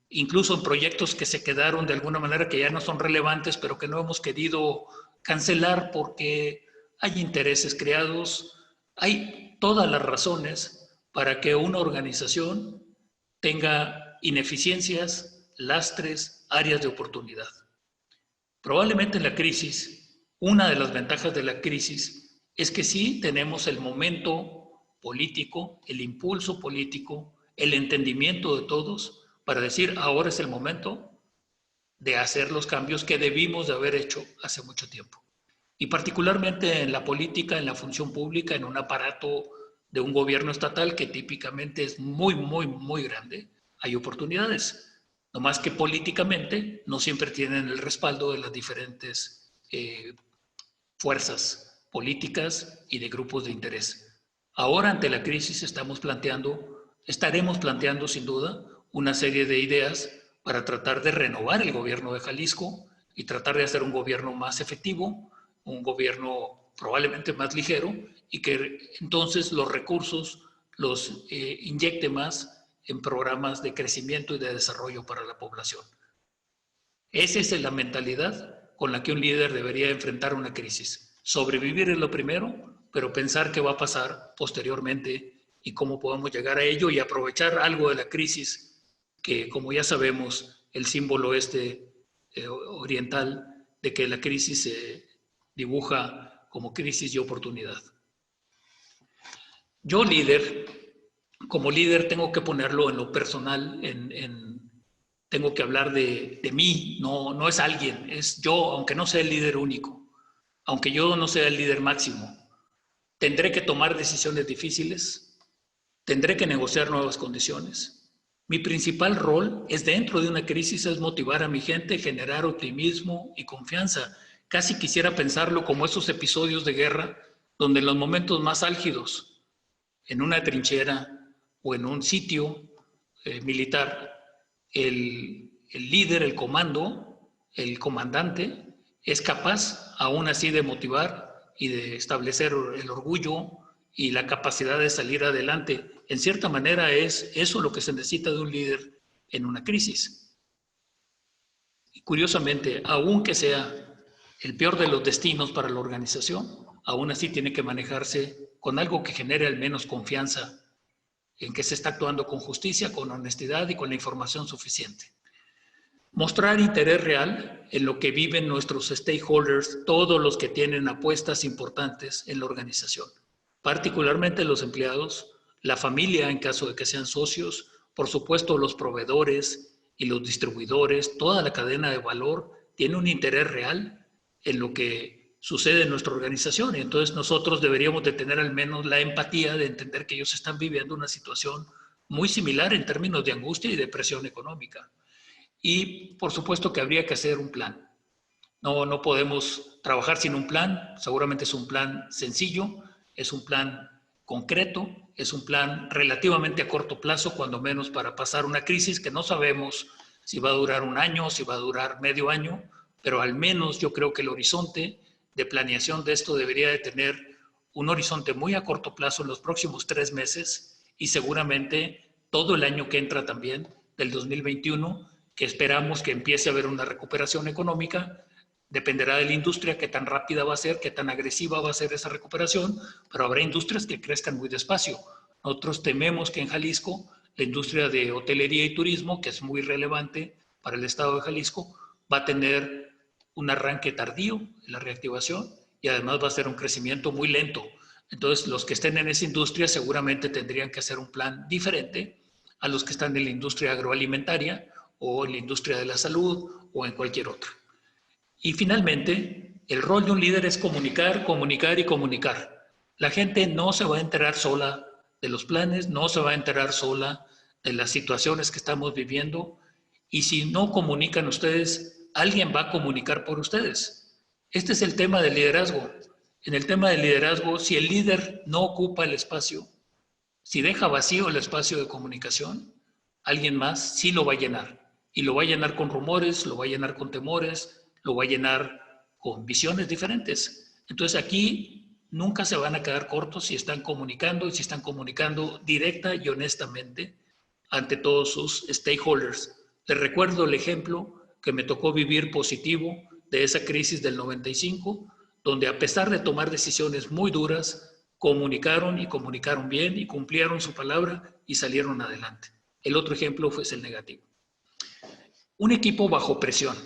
incluso en proyectos que se quedaron de alguna manera, que ya no son relevantes, pero que no hemos querido cancelar porque hay intereses creados. Hay todas las razones para que una organización tenga ineficiencias, lastres, áreas de oportunidad. Probablemente en la crisis, una de las ventajas de la crisis es que sí tenemos el momento político, el impulso político, el entendimiento de todos para decir: ahora es el momento de hacer los cambios que debimos de haber hecho hace mucho tiempo. Y particularmente en la política, en la función pública, en un aparato de un gobierno estatal que típicamente es muy, muy, muy grande, hay oportunidades. No más que políticamente no siempre tienen el respaldo de las diferentes fuerzas políticas y de grupos de interés. Ahora, ante la crisis, estaremos planteando sin duda una serie de ideas para tratar de renovar el gobierno de Jalisco y tratar de hacer un gobierno más efectivo, un gobierno probablemente más ligero, y que entonces los recursos los inyecte más en programas de crecimiento y de desarrollo para la población. Esa es la mentalidad con la que un líder debería enfrentar una crisis. Sobrevivir es lo primero, pero pensar qué va a pasar posteriormente y cómo podemos llegar a ello y aprovechar algo de la crisis, que, como ya sabemos, el símbolo oriental de que la crisis se dibuja como crisis y oportunidad. Yo, como líder, tengo que ponerlo en lo personal, tengo que hablar de mí, no es alguien, es yo, aunque no sea el líder único, aunque yo no sea el líder máximo. Tendré que tomar decisiones difíciles, tendré que negociar nuevas condiciones. Mi principal rol es, dentro de una crisis, es motivar a mi gente, generar optimismo y confianza, Casi quisiera pensarlo como esos episodios de guerra donde en los momentos más álgidos, en una trinchera o en un sitio militar, el líder, el comando, el comandante, es capaz aún así de motivar y de establecer el orgullo y la capacidad de salir adelante. En cierta manera es eso lo que se necesita de un líder en una crisis. Y curiosamente, aunque sea el peor de los destinos para la organización, aún así tiene que manejarse con algo que genere al menos confianza en que se está actuando con justicia, con honestidad y con la información suficiente. Mostrar interés real en lo que viven nuestros stakeholders, todos los que tienen apuestas importantes en la organización, particularmente los empleados, la familia en caso de que sean socios, por supuesto los proveedores y los distribuidores, toda la cadena de valor tiene un interés real en lo que sucede en nuestra organización, y entonces nosotros deberíamos de tener al menos la empatía de entender que ellos están viviendo una situación muy similar en términos de angustia y depresión económica. Y por supuesto que habría que hacer un plan. No podemos trabajar sin un plan. Seguramente es un plan sencillo, es un plan concreto, es un plan relativamente a corto plazo, cuando menos para pasar una crisis que no sabemos si va a durar un año, si va a durar medio año, pero al menos yo creo que el horizonte de planeación de esto debería de tener un horizonte muy a corto plazo en los próximos 3 meses y seguramente todo el año que entra también, del 2021, que esperamos que empiece a haber una recuperación económica. Dependerá de la industria qué tan rápida va a ser, qué tan agresiva va a ser esa recuperación, pero habrá industrias que crezcan muy despacio. Nosotros tememos que en Jalisco la industria de hotelería y turismo, que es muy relevante para el estado de Jalisco, va a tener un arranque tardío en la reactivación y además va a ser un crecimiento muy lento. Entonces, los que estén en esa industria seguramente tendrían que hacer un plan diferente a los que están en la industria agroalimentaria o en la industria de la salud o en cualquier otra. Y finalmente, el rol de un líder es comunicar, comunicar y comunicar. La gente no se va a enterar sola de los planes, no se va a enterar sola de las situaciones que estamos viviendo, y si no comunican ustedes, alguien va a comunicar por ustedes. Este es el tema del liderazgo. En el tema del liderazgo, si el líder no ocupa el espacio, si deja vacío el espacio de comunicación, alguien más sí lo va a llenar. Y lo va a llenar con rumores, lo va a llenar con temores, lo va a llenar con visiones diferentes. Entonces aquí nunca se van a quedar cortos si están comunicando y si están comunicando directa y honestamente ante todos sus stakeholders. Les recuerdo el ejemplo que me tocó vivir positivo de esa crisis del 95, donde a pesar de tomar decisiones muy duras, comunicaron y comunicaron bien y cumplieron su palabra y salieron adelante. El otro ejemplo fue el negativo. Un equipo bajo presión.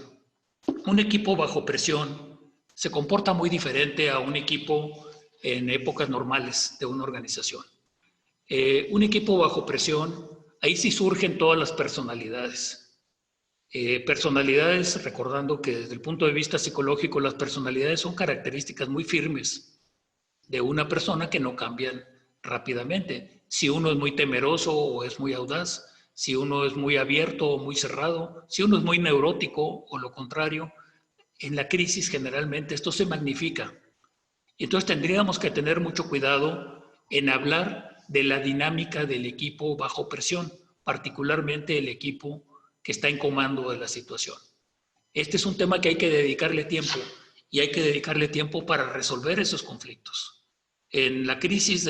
Un equipo bajo presión se comporta muy diferente a un equipo en épocas normales de una organización. Un equipo bajo presión, ahí sí surgen todas las personalidades. Personalidades, recordando que desde el punto de vista psicológico, las personalidades son características muy firmes de una persona que no cambian rápidamente. Si uno es muy temeroso o es muy audaz, si uno es muy abierto o muy cerrado, si uno es muy neurótico o lo contrario, en la crisis generalmente esto se magnifica. Entonces tendríamos que tener mucho cuidado en hablar de la dinámica del equipo bajo presión, particularmente el equipo que está en comando de la situación. Este es un tema que hay que dedicarle tiempo y hay que dedicarle tiempo para resolver esos conflictos. En la crisis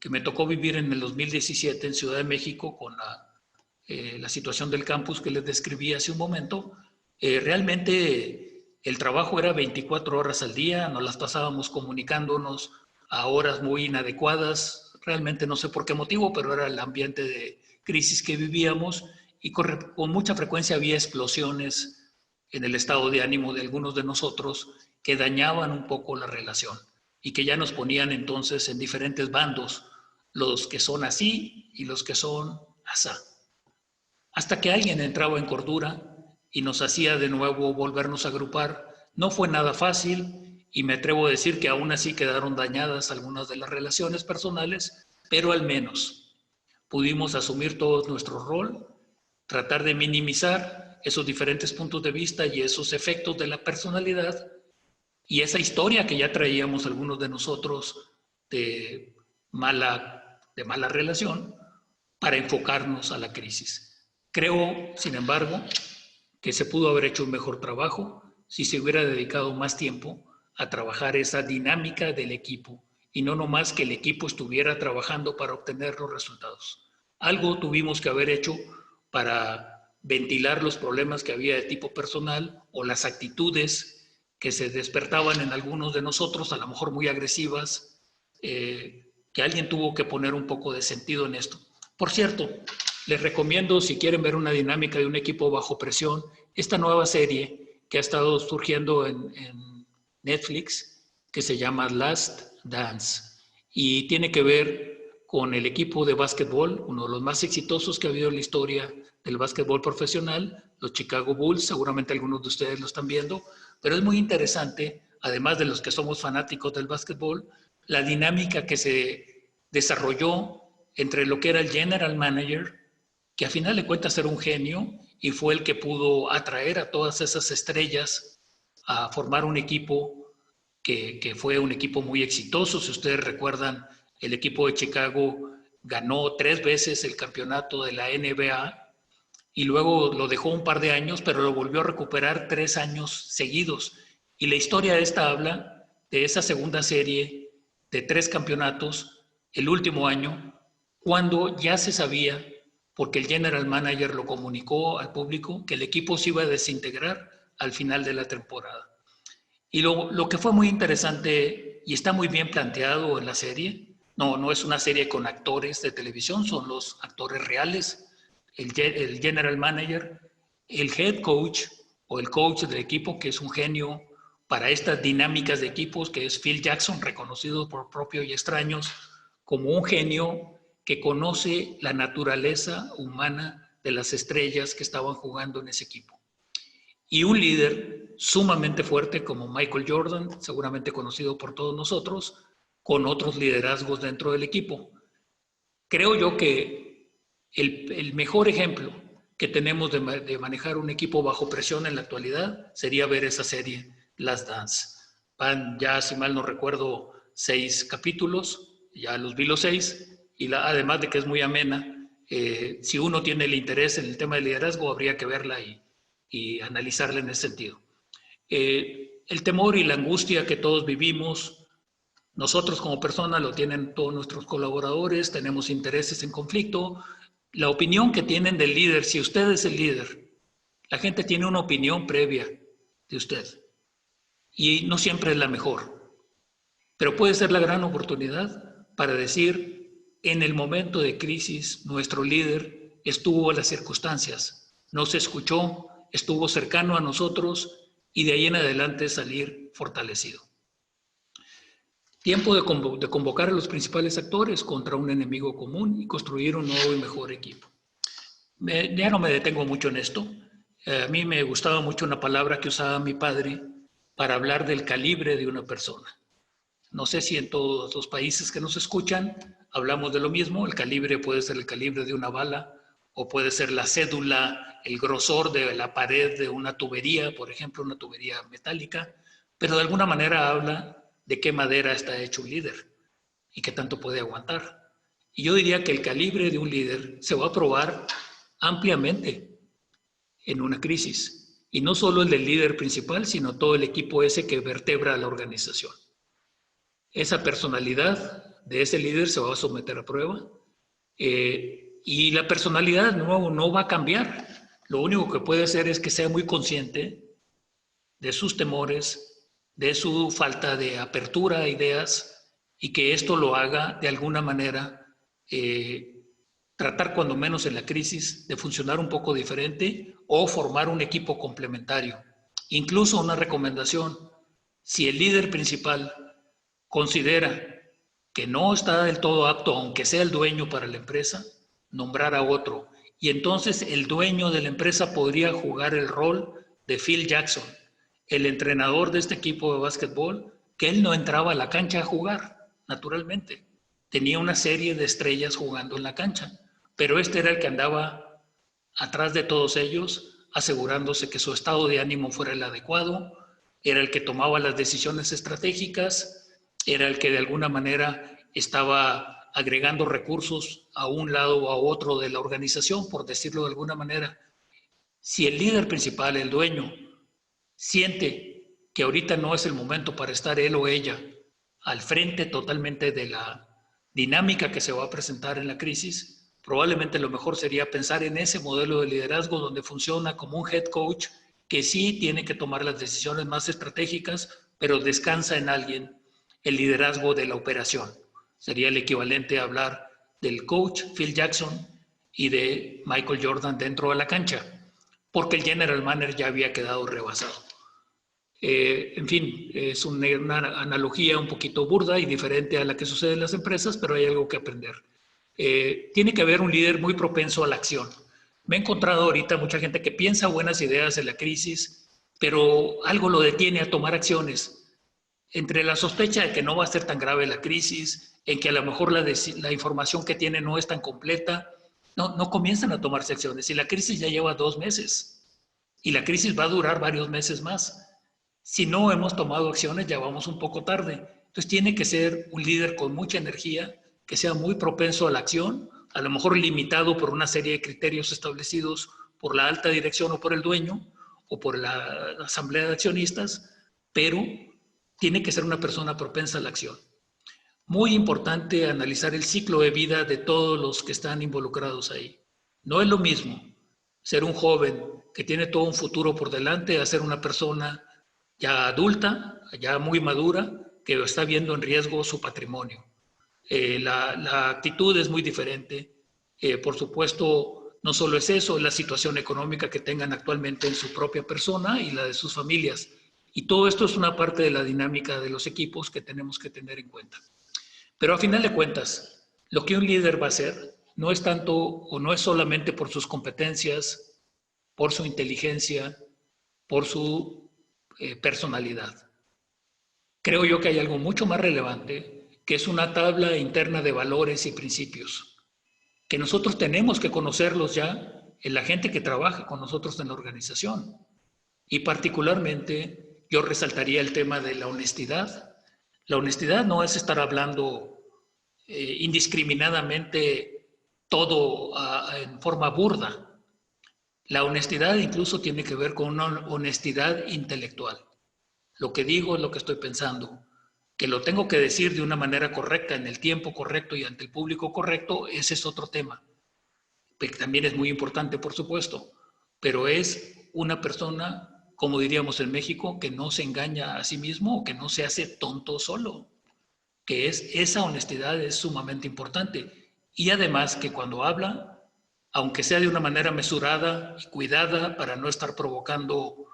que me tocó vivir en el 2017 en Ciudad de México con la situación del campus que les describí hace un momento, realmente el trabajo era 24 horas al día, nos las pasábamos comunicándonos a horas muy inadecuadas, realmente no sé por qué motivo, pero era el ambiente de crisis que vivíamos y con mucha frecuencia había explosiones en el estado de ánimo de algunos de nosotros que dañaban un poco la relación y que ya nos ponían entonces en diferentes bandos, los que son así y los que son asá. Hasta que alguien entraba en cordura y nos hacía de nuevo volvernos a agrupar. No fue nada fácil y me atrevo a decir que aún así quedaron dañadas algunas de las relaciones personales, pero al menos pudimos asumir todos nuestro rol, tratar de minimizar esos diferentes puntos de vista y esos efectos de la personalidad y esa historia que ya traíamos algunos de nosotros de mala relación para enfocarnos a la crisis. Creo, sin embargo, que se pudo haber hecho un mejor trabajo si se hubiera dedicado más tiempo a trabajar esa dinámica del equipo y no nomás que el equipo estuviera trabajando para obtener los resultados. Algo tuvimos que haber hecho para ventilar los problemas que había de tipo personal o las actitudes que se despertaban en algunos de nosotros, a lo mejor muy agresivas, que alguien tuvo que poner un poco de sentido en esto. Por cierto, les recomiendo, si quieren ver una dinámica de un equipo bajo presión, esta nueva serie que ha estado surgiendo en Netflix, que se llama Last Dance, y tiene que ver con el equipo de básquetbol, uno de los más exitosos que ha habido en la historia del básquetbol profesional, los Chicago Bulls. Seguramente algunos de ustedes lo están viendo, pero es muy interesante, además de los que somos fanáticos del básquetbol, la dinámica que se desarrolló entre lo que era el general manager, que a final de cuentas era un genio y fue el que pudo atraer a todas esas estrellas a formar un equipo que fue un equipo muy exitoso. Si ustedes recuerdan, el equipo de Chicago ganó 3 veces el campeonato de la NBA y luego lo dejó un par de años, pero lo volvió a recuperar 3 años seguidos. Y la historia de esta habla de esa segunda serie de 3 campeonatos, el último año, cuando ya se sabía, porque el general manager lo comunicó al público, que el equipo se iba a desintegrar al final de la temporada. Y lo que fue muy interesante y está muy bien planteado en la serie, no es una serie con actores de televisión, son los actores reales, el general manager, el head coach o el coach del equipo, que es un genio para estas dinámicas de equipos, que es Phil Jackson, reconocido por propios y extraños como un genio que conoce la naturaleza humana de las estrellas que estaban jugando en ese equipo. Y un líder sumamente fuerte como Michael Jordan, seguramente conocido por todos nosotros, con otros liderazgos dentro del equipo. Creo yo que el mejor ejemplo que tenemos de manejar un equipo bajo presión en la actualidad sería ver esa serie, Last Dance. Van ya, si mal no recuerdo, 6 capítulos, ya los vi los 6, y además de que es muy amena, si uno tiene el interés en el tema de liderazgo, habría que verla y analizarla en ese sentido. El temor y la angustia que todos vivimos, nosotros como personas lo tienen todos nuestros colaboradores, tenemos intereses en conflicto, la opinión que tienen del líder, si usted es el líder, la gente tiene una opinión previa de usted y no siempre es la mejor, pero puede ser la gran oportunidad para decir, en el momento de crisis, nuestro líder estuvo a las circunstancias, nos escuchó, estuvo cercano a nosotros y de ahí en adelante salir fortalecido. Tiempo de convocar a los principales actores contra un enemigo común y construir un nuevo y mejor equipo. Ya no me detengo mucho en esto. A mí me gustaba mucho una palabra que usaba mi padre para hablar del calibre de una persona. No sé si en todos los países que nos escuchan hablamos de lo mismo. El calibre puede ser el calibre de una bala o puede ser la cédula, el grosor de la pared de una tubería, por ejemplo, una tubería metálica, pero de alguna manera habla de qué madera está hecho un líder y qué tanto puede aguantar. Y yo diría que el calibre de un líder se va a probar ampliamente en una crisis. Y no solo el del líder principal, sino todo el equipo ese que vertebra a la organización. Esa personalidad de ese líder se va a someter a prueba. Y la personalidad de nuevo no va a cambiar. Lo único que puede hacer es que sea muy consciente de sus temores, de su falta de apertura a ideas y que esto lo haga de alguna manera tratar cuando menos en la crisis de funcionar un poco diferente o formar un equipo complementario. Incluso una recomendación, si el líder principal considera que no está del todo apto, aunque sea el dueño para la empresa, nombrar a otro. Y entonces el dueño de la empresa podría jugar el rol de Phil Jackson, el entrenador de este equipo de básquetbol, que él no entraba a la cancha a jugar, naturalmente. Tenía una serie de estrellas jugando en la cancha, pero este era el que andaba atrás de todos ellos, asegurándose que su estado de ánimo fuera el adecuado, era el que tomaba las decisiones estratégicas, era el que de alguna manera estaba agregando recursos a un lado o a otro de la organización, por decirlo de alguna manera. Si el líder principal, el dueño, siente que ahorita no es el momento para estar él o ella al frente totalmente de la dinámica que se va a presentar en la crisis, probablemente lo mejor sería pensar en ese modelo de liderazgo donde funciona como un head coach que sí tiene que tomar las decisiones más estratégicas, pero descansa en alguien el liderazgo de la operación. Sería el equivalente a hablar del coach Phil Jackson y de Michael Jordan dentro de la cancha, porque el general manager ya había quedado rebasado. En fin, es una analogía un poquito burda y diferente a la que sucede en las empresas, pero hay algo que aprender. Tiene que haber un líder muy propenso a la acción. Me he encontrado ahorita mucha gente que piensa buenas ideas en la crisis, pero algo lo detiene a tomar acciones. Entre la sospecha de que no va a ser tan grave la crisis, en que a lo mejor la información que tiene no es tan completa, no comienzan a tomarse acciones. Y la crisis ya lleva 2 meses y la crisis va a durar varios meses más. Si no hemos tomado acciones, ya vamos un poco tarde. Entonces tiene que ser un líder con mucha energía, que sea muy propenso a la acción, a lo mejor limitado por una serie de criterios establecidos por la alta dirección o por el dueño o por la asamblea de accionistas, pero tiene que ser una persona propensa a la acción. Muy importante analizar el ciclo de vida de todos los que están involucrados ahí. No es lo mismo ser un joven que tiene todo un futuro por delante a ser una persona ya adulta, ya muy madura, que está viendo en riesgo su patrimonio. La actitud es muy diferente. Por supuesto, no solo es eso, es la situación económica que tengan actualmente en su propia persona y la de sus familias. Y todo esto es una parte de la dinámica de los equipos que tenemos que tener en cuenta. Pero a final de cuentas, lo que un líder va a hacer no es tanto o no es solamente por sus competencias, por su inteligencia, por su personalidad. Creo yo que hay algo mucho más relevante, que es una tabla interna de valores y principios, que nosotros tenemos que conocerlos ya en la gente que trabaja con nosotros en la organización. Y particularmente yo resaltaría el tema de la honestidad. La honestidad no es estar hablando indiscriminadamente todo en forma burda. La honestidad incluso tiene que ver con una honestidad intelectual. Lo que digo es lo que estoy pensando. Que lo tengo que decir de una manera correcta, en el tiempo correcto y ante el público correcto, ese es otro tema. Que también es muy importante, por supuesto. Pero es una persona, como diríamos en México, que no se engaña a sí mismo o que no se hace tonto solo. Que esa honestidad es sumamente importante. Y además que cuando habla, aunque sea de una manera mesurada y cuidada para no estar provocando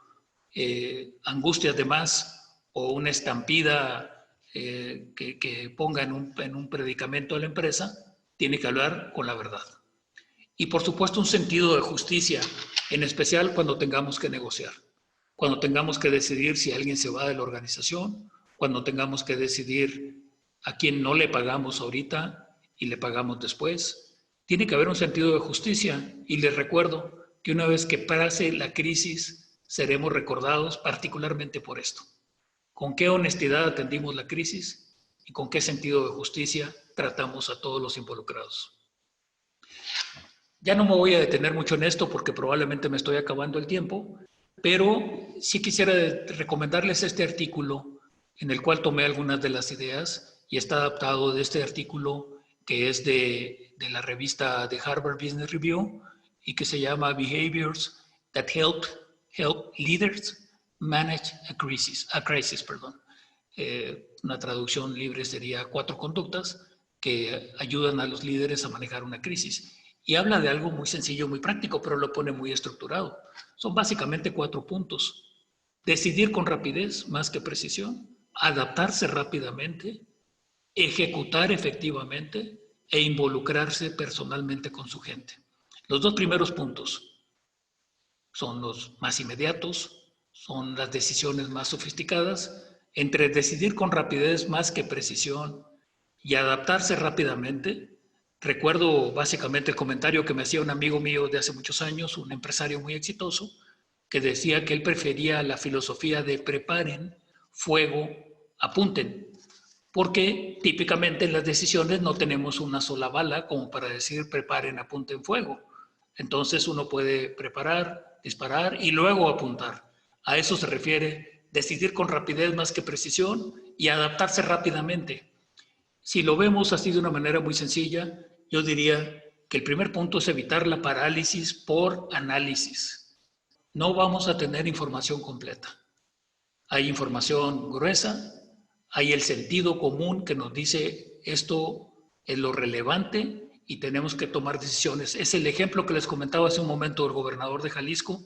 angustias de más o una estampida que ponga en un predicamento a la empresa, tiene que hablar con la verdad. Y por supuesto un sentido de justicia, en especial cuando tengamos que negociar, cuando tengamos que decidir si alguien se va de la organización, cuando tengamos que decidir a quién no le pagamos ahorita y le pagamos después. Tiene que haber un sentido de justicia y les recuerdo que una vez que pase la crisis seremos recordados particularmente por esto. ¿Con qué honestidad atendimos la crisis y con qué sentido de justicia tratamos a todos los involucrados? Ya no me voy a detener mucho en esto porque probablemente me estoy acabando el tiempo, pero sí quisiera recomendarles este artículo en el cual tomé algunas de las ideas y está adaptado de este artículo que es de la revista de Harvard Business Review y que se llama Behaviors that Help Leaders Manage a Crisis. Una traducción libre sería 4 conductas que ayudan a los líderes a manejar una crisis. Y habla de algo muy sencillo, muy práctico, pero lo pone muy estructurado. Son básicamente 4 puntos. Decidir con rapidez más que precisión, adaptarse rápidamente, ejecutar efectivamente e involucrarse personalmente con su gente. Los 2 primeros puntos son los más inmediatos, son las decisiones más sofisticadas. Entre decidir con rapidez más que precisión y adaptarse rápidamente, recuerdo básicamente el comentario que me hacía un amigo mío de hace muchos años, un empresario muy exitoso, que decía que él prefería la filosofía de preparen, fuego, apunten, porque típicamente en las decisiones no tenemos una sola bala como para decir preparen, apunten, fuego. Entonces uno puede preparar, disparar y luego apuntar. A eso se refiere decidir con rapidez más que precisión y adaptarse rápidamente. Si lo vemos así de una manera muy sencilla, yo diría que el primer punto es evitar la parálisis por análisis. No vamos a tener información completa. Hay información gruesa, hay el sentido común que nos dice esto es lo relevante y tenemos que tomar decisiones. Es el ejemplo que les comentaba hace un momento el gobernador de Jalisco,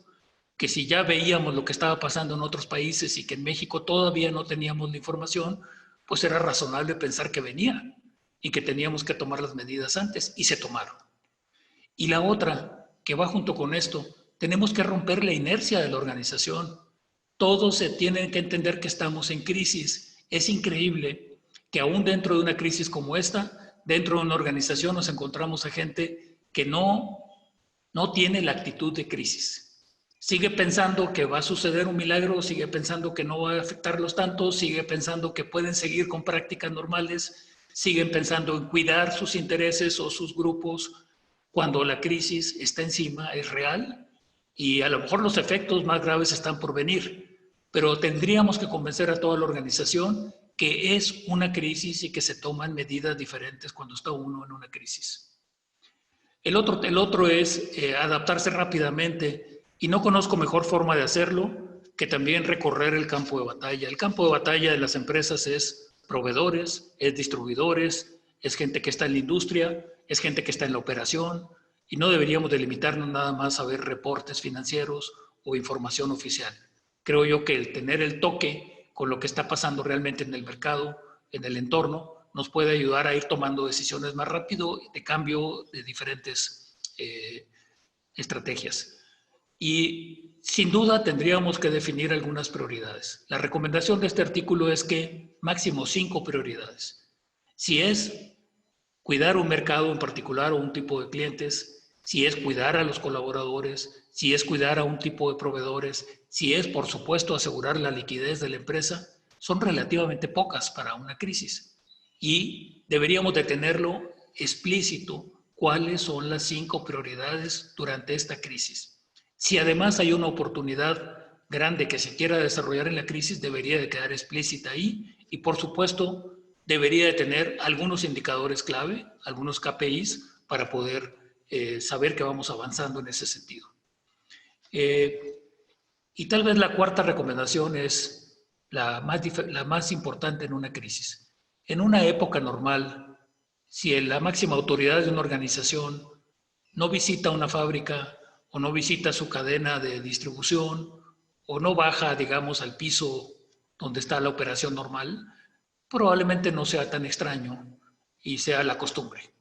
que si ya veíamos lo que estaba pasando en otros países y que en México todavía no teníamos la información, pues era razonable pensar que venía y que teníamos que tomar las medidas antes, y se tomaron. Y la otra, que va junto con esto, tenemos que romper la inercia de la organización. Todos se tienen que entender que estamos en crisis. Es increíble que aún dentro de una crisis como esta, dentro de una organización nos encontramos a gente que no tiene la actitud de crisis. Sigue pensando que va a suceder un milagro, sigue pensando que no va a afectarlos tanto, sigue pensando que pueden seguir con prácticas normales, siguen pensando en cuidar sus intereses o sus grupos cuando la crisis está encima, es real y a lo mejor los efectos más graves están por venir, pero tendríamos que convencer a toda la organización que es una crisis y que se toman medidas diferentes cuando está uno en una crisis. El otro es adaptarse rápidamente. Y no conozco mejor forma de hacerlo que también recorrer el campo de batalla. El campo de batalla de las empresas es proveedores, es distribuidores, es gente que está en la industria, es gente que está en la operación, y no deberíamos de limitarnos nada más a ver reportes financieros o información oficial. Creo yo que el tener el toque con lo que está pasando realmente en el mercado, en el entorno, nos puede ayudar a ir tomando decisiones más rápido de cambio de diferentes estrategias. Y sin duda tendríamos que definir algunas prioridades. La recomendación de este artículo es que máximo 5 prioridades. Si es cuidar un mercado en particular o un tipo de clientes, si es cuidar a los colaboradores, si es cuidar a un tipo de proveedores, si es, por supuesto, asegurar la liquidez de la empresa, son relativamente pocas para una crisis. Y deberíamos de tenerlo explícito cuáles son las 5 prioridades durante esta crisis. Si además hay una oportunidad grande que se quiera desarrollar en la crisis, debería de quedar explícita ahí y, por supuesto, debería de tener algunos indicadores clave, algunos KPIs, para poder saber que vamos avanzando en ese sentido. Y tal vez la cuarta recomendación es la más importante en una crisis. En una época normal, si la máxima autoridad de una organización no visita una fábrica, o no visita su cadena de distribución, o no baja, digamos, al piso donde está la operación normal, probablemente no sea tan extraño y sea la costumbre.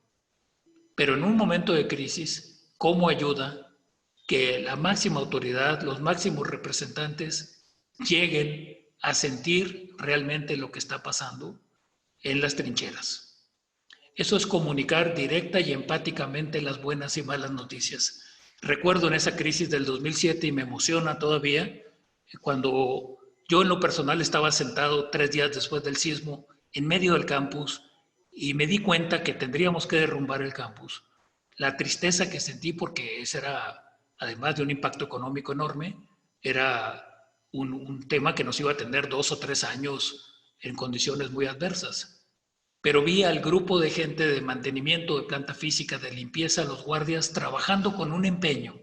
Pero en un momento de crisis, ¿cómo ayuda que la máxima autoridad, los máximos representantes, lleguen a sentir realmente lo que está pasando en las trincheras? Eso es comunicar directa y empáticamente las buenas y malas noticias. Recuerdo en esa crisis del 2007 y me emociona todavía cuando yo en lo personal estaba sentado 3 días después del sismo en medio del campus y me di cuenta que tendríamos que derrumbar el campus. La tristeza que sentí, porque ese era, además de un impacto económico enorme, era un tema que nos iba a tener 2 o 3 años en condiciones muy adversas. Pero vi al grupo de gente de mantenimiento de planta física, de limpieza, los guardias, trabajando con un empeño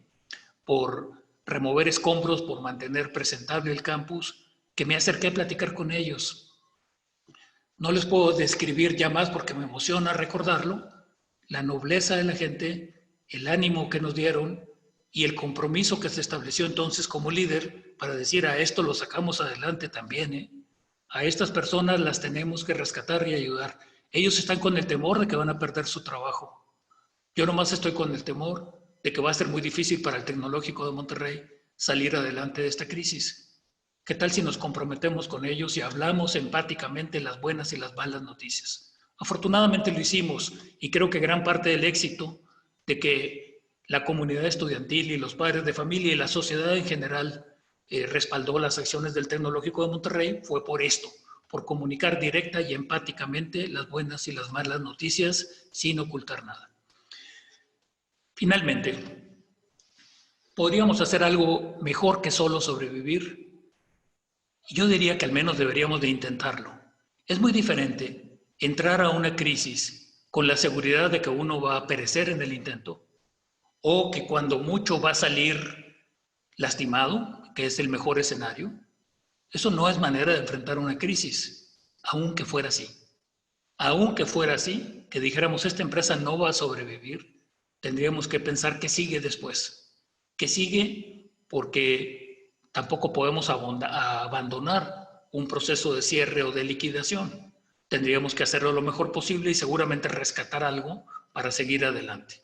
por remover escombros, por mantener presentable el campus, que me acerqué a platicar con ellos. No les puedo describir ya más porque me emociona recordarlo, la nobleza de la gente, el ánimo que nos dieron y el compromiso que se estableció entonces como líder para decir a esto lo sacamos adelante también, A estas personas las tenemos que rescatar y ayudar. Ellos están con el temor de que van a perder su trabajo. Yo nomás estoy con el temor de que va a ser muy difícil para el Tecnológico de Monterrey salir adelante de esta crisis. ¿Qué tal si nos comprometemos con ellos y hablamos empáticamente las buenas y las malas noticias? Afortunadamente lo hicimos y creo que gran parte del éxito de que la comunidad estudiantil y los padres de familia y la sociedad en general respaldó las acciones del Tecnológico de Monterrey fue por esto, por comunicar directa y empáticamente las buenas y las malas noticias sin ocultar nada. Finalmente, ¿podríamos hacer algo mejor que solo sobrevivir? Yo diría que al menos deberíamos de intentarlo. Es muy diferente entrar a una crisis con la seguridad de que uno va a perecer en el intento o que cuando mucho va a salir lastimado, que es el mejor escenario. Eso no es manera de enfrentar una crisis, aunque fuera así. Aunque fuera así, que dijéramos esta empresa no va a sobrevivir, tendríamos que pensar qué sigue después. ¿Qué sigue? Porque tampoco podemos abandonar un proceso de cierre o de liquidación. Tendríamos que hacerlo lo mejor posible y seguramente rescatar algo para seguir adelante.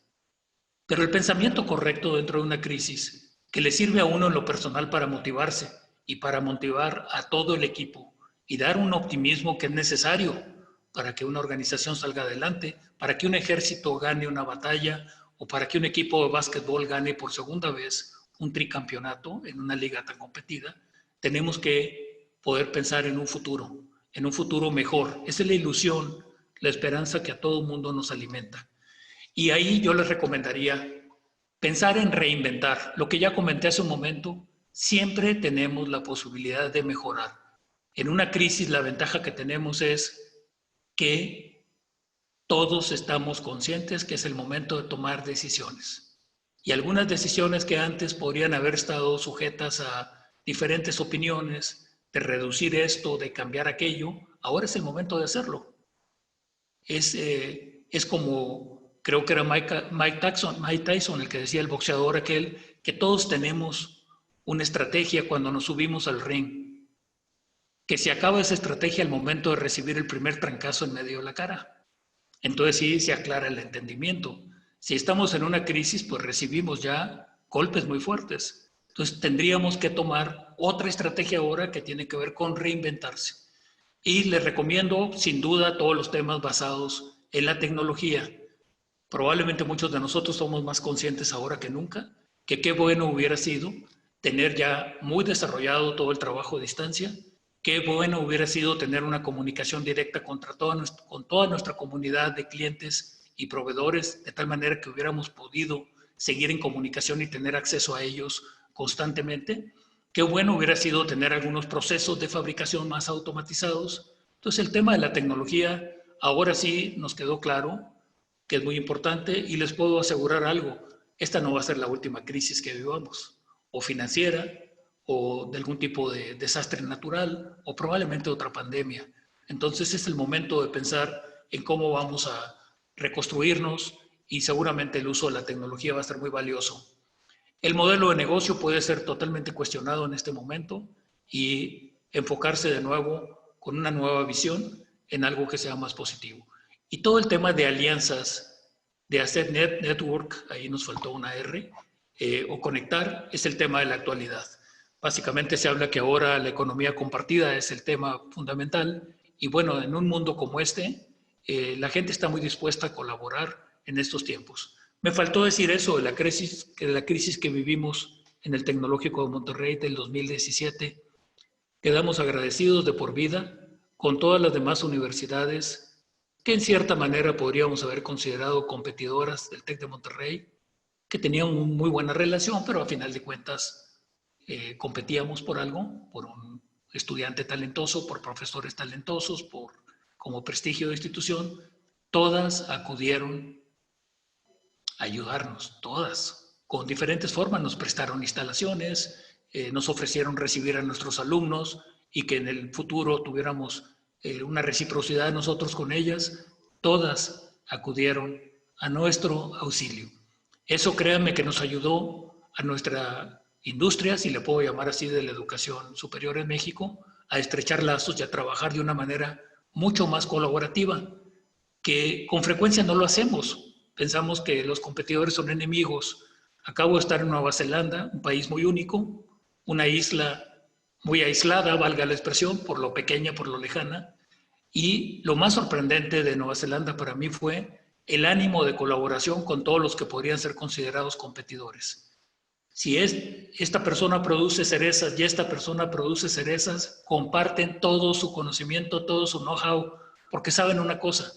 Pero el pensamiento correcto dentro de una crisis, que le sirve a uno en lo personal para motivarse y para motivar a todo el equipo y dar un optimismo que es necesario para que una organización salga adelante, para que un ejército gane una batalla o para que un equipo de básquetbol gane por segunda vez un tricampeonato en una liga tan competida, tenemos que poder pensar en un futuro mejor. Esa es la ilusión, la esperanza que a todo mundo nos alimenta. Y ahí yo les recomendaría pensar en reinventar. Lo que ya comenté hace un momento, siempre tenemos la posibilidad de mejorar. En una crisis la ventaja que tenemos es que todos estamos conscientes que es el momento de tomar decisiones. Y algunas decisiones que antes podrían haber estado sujetas a diferentes opiniones, de reducir esto, de cambiar aquello, ahora es el momento de hacerlo. Es como, creo que era Mike Tyson el que decía, el boxeador aquel, que todos tenemos una estrategia cuando nos subimos al ring, que se acaba esa estrategia al momento de recibir el primer trancazo en medio de la cara. Entonces sí se aclara el entendimiento. Si estamos en una crisis, pues recibimos ya golpes muy fuertes. Entonces tendríamos que tomar otra estrategia ahora que tiene que ver con reinventarse. Y les recomiendo, sin duda, todos los temas basados en la tecnología. Probablemente muchos de nosotros somos más conscientes ahora que nunca, que qué bueno hubiera sido tener ya muy desarrollado todo el trabajo a distancia, qué bueno hubiera sido tener una comunicación directa con toda nuestra comunidad de clientes y proveedores, de tal manera que hubiéramos podido seguir en comunicación y tener acceso a ellos constantemente. Qué bueno hubiera sido tener algunos procesos de fabricación más automatizados. Entonces el tema de la tecnología ahora sí nos quedó claro que es muy importante y les puedo asegurar algo, esta no va a ser la última crisis que vivamos, o financiera, o de algún tipo de desastre natural, o probablemente otra pandemia. Entonces es el momento de pensar en cómo vamos a reconstruirnos y seguramente el uso de la tecnología va a ser muy valioso. El modelo de negocio puede ser totalmente cuestionado en este momento y enfocarse de nuevo con una nueva visión en algo que sea más positivo. Y todo el tema de alianzas, de hacer network, ahí nos faltó una R, o conectar, es el tema de la actualidad. Básicamente se habla que ahora la economía compartida es el tema fundamental y bueno, en un mundo como este, la gente está muy dispuesta a colaborar en estos tiempos. Me faltó decir eso de la crisis que vivimos en el Tecnológico de Monterrey del 2017. Quedamos agradecidos de por vida con todas las demás universidades que en cierta manera podríamos haber considerado competidoras del TEC de Monterrey, que tenían una muy buena relación, pero a final de cuentas competíamos por algo, por un estudiante talentoso, por profesores talentosos, como prestigio de institución. Todas acudieron a ayudarnos, todas, con diferentes formas. Nos prestaron instalaciones, nos ofrecieron recibir a nuestros alumnos y que en el futuro tuviéramos una reciprocidad nosotros con ellas. Todas acudieron a nuestro auxilio. Eso, créanme, que nos ayudó a nuestra industria, si le puedo llamar así, de la educación superior en México, a estrechar lazos y a trabajar de una manera mucho más colaborativa, que con frecuencia no lo hacemos. Pensamos que los competidores son enemigos. Acabo de estar en Nueva Zelanda, un país muy único, una isla muy aislada, valga la expresión, por lo pequeña, por lo lejana. Y lo más sorprendente de Nueva Zelanda para mí fue el ánimo de colaboración con todos los que podrían ser considerados competidores. esta persona produce cerezas y esta persona produce cerezas, comparten todo su conocimiento, todo su know-how, porque saben una cosa,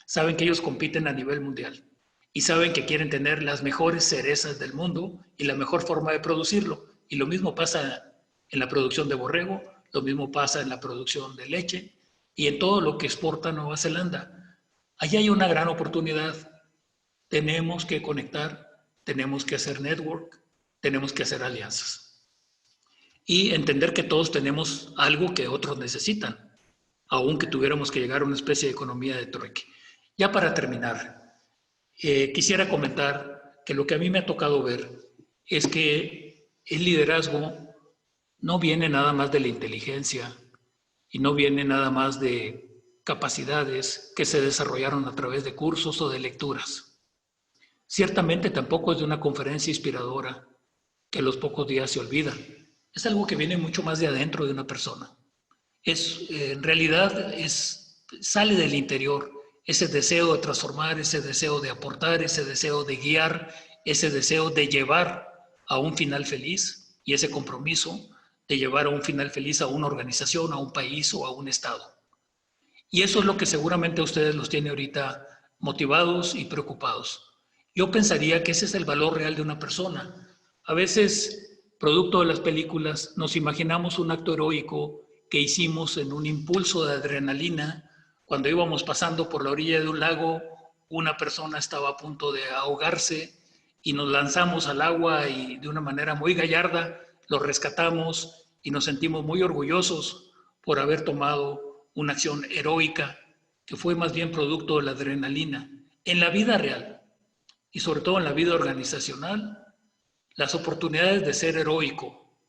saben que ellos compiten a nivel mundial y saben que quieren tener las mejores cerezas del mundo y la mejor forma de producirlo. Y lo mismo pasa en la producción de borrego, lo mismo pasa en la producción de leche y en todo lo que exporta Nueva Zelanda. Allí hay una gran oportunidad. Tenemos que conectar, tenemos que hacer network, tenemos que hacer alianzas y entender que todos tenemos algo que otros necesitan, aunque tuviéramos que llegar a una especie de economía de trueque. Ya para terminar, quisiera comentar que lo que a mí me ha tocado ver es que el liderazgo no viene nada más de la inteligencia y no viene nada más de capacidades que se desarrollaron a través de cursos o de lecturas. Ciertamente tampoco es de una conferencia inspiradora que a los pocos días se olvida. Es algo que viene mucho más de adentro de una persona. En realidad sale del interior, ese deseo de transformar, ese deseo de aportar, ese deseo de guiar, ese deseo de llevar a un final feliz y ese compromiso de llevar a un final feliz a una organización, a un país o a un estado. Y eso es lo que seguramente a ustedes los tiene ahorita motivados y preocupados. Yo pensaría que ese es el valor real de una persona. A veces, producto de las películas, nos imaginamos un acto heroico que hicimos en un impulso de adrenalina. Cuando íbamos pasando por la orilla de un lago, una persona estaba a punto de ahogarse y nos lanzamos al agua y de una manera muy gallarda lo rescatamos y nos sentimos muy orgullosos por haber tomado una acción heroica que fue más bien producto de la adrenalina. En la vida real y sobre todo en la vida organizacional, las oportunidades de ser heroico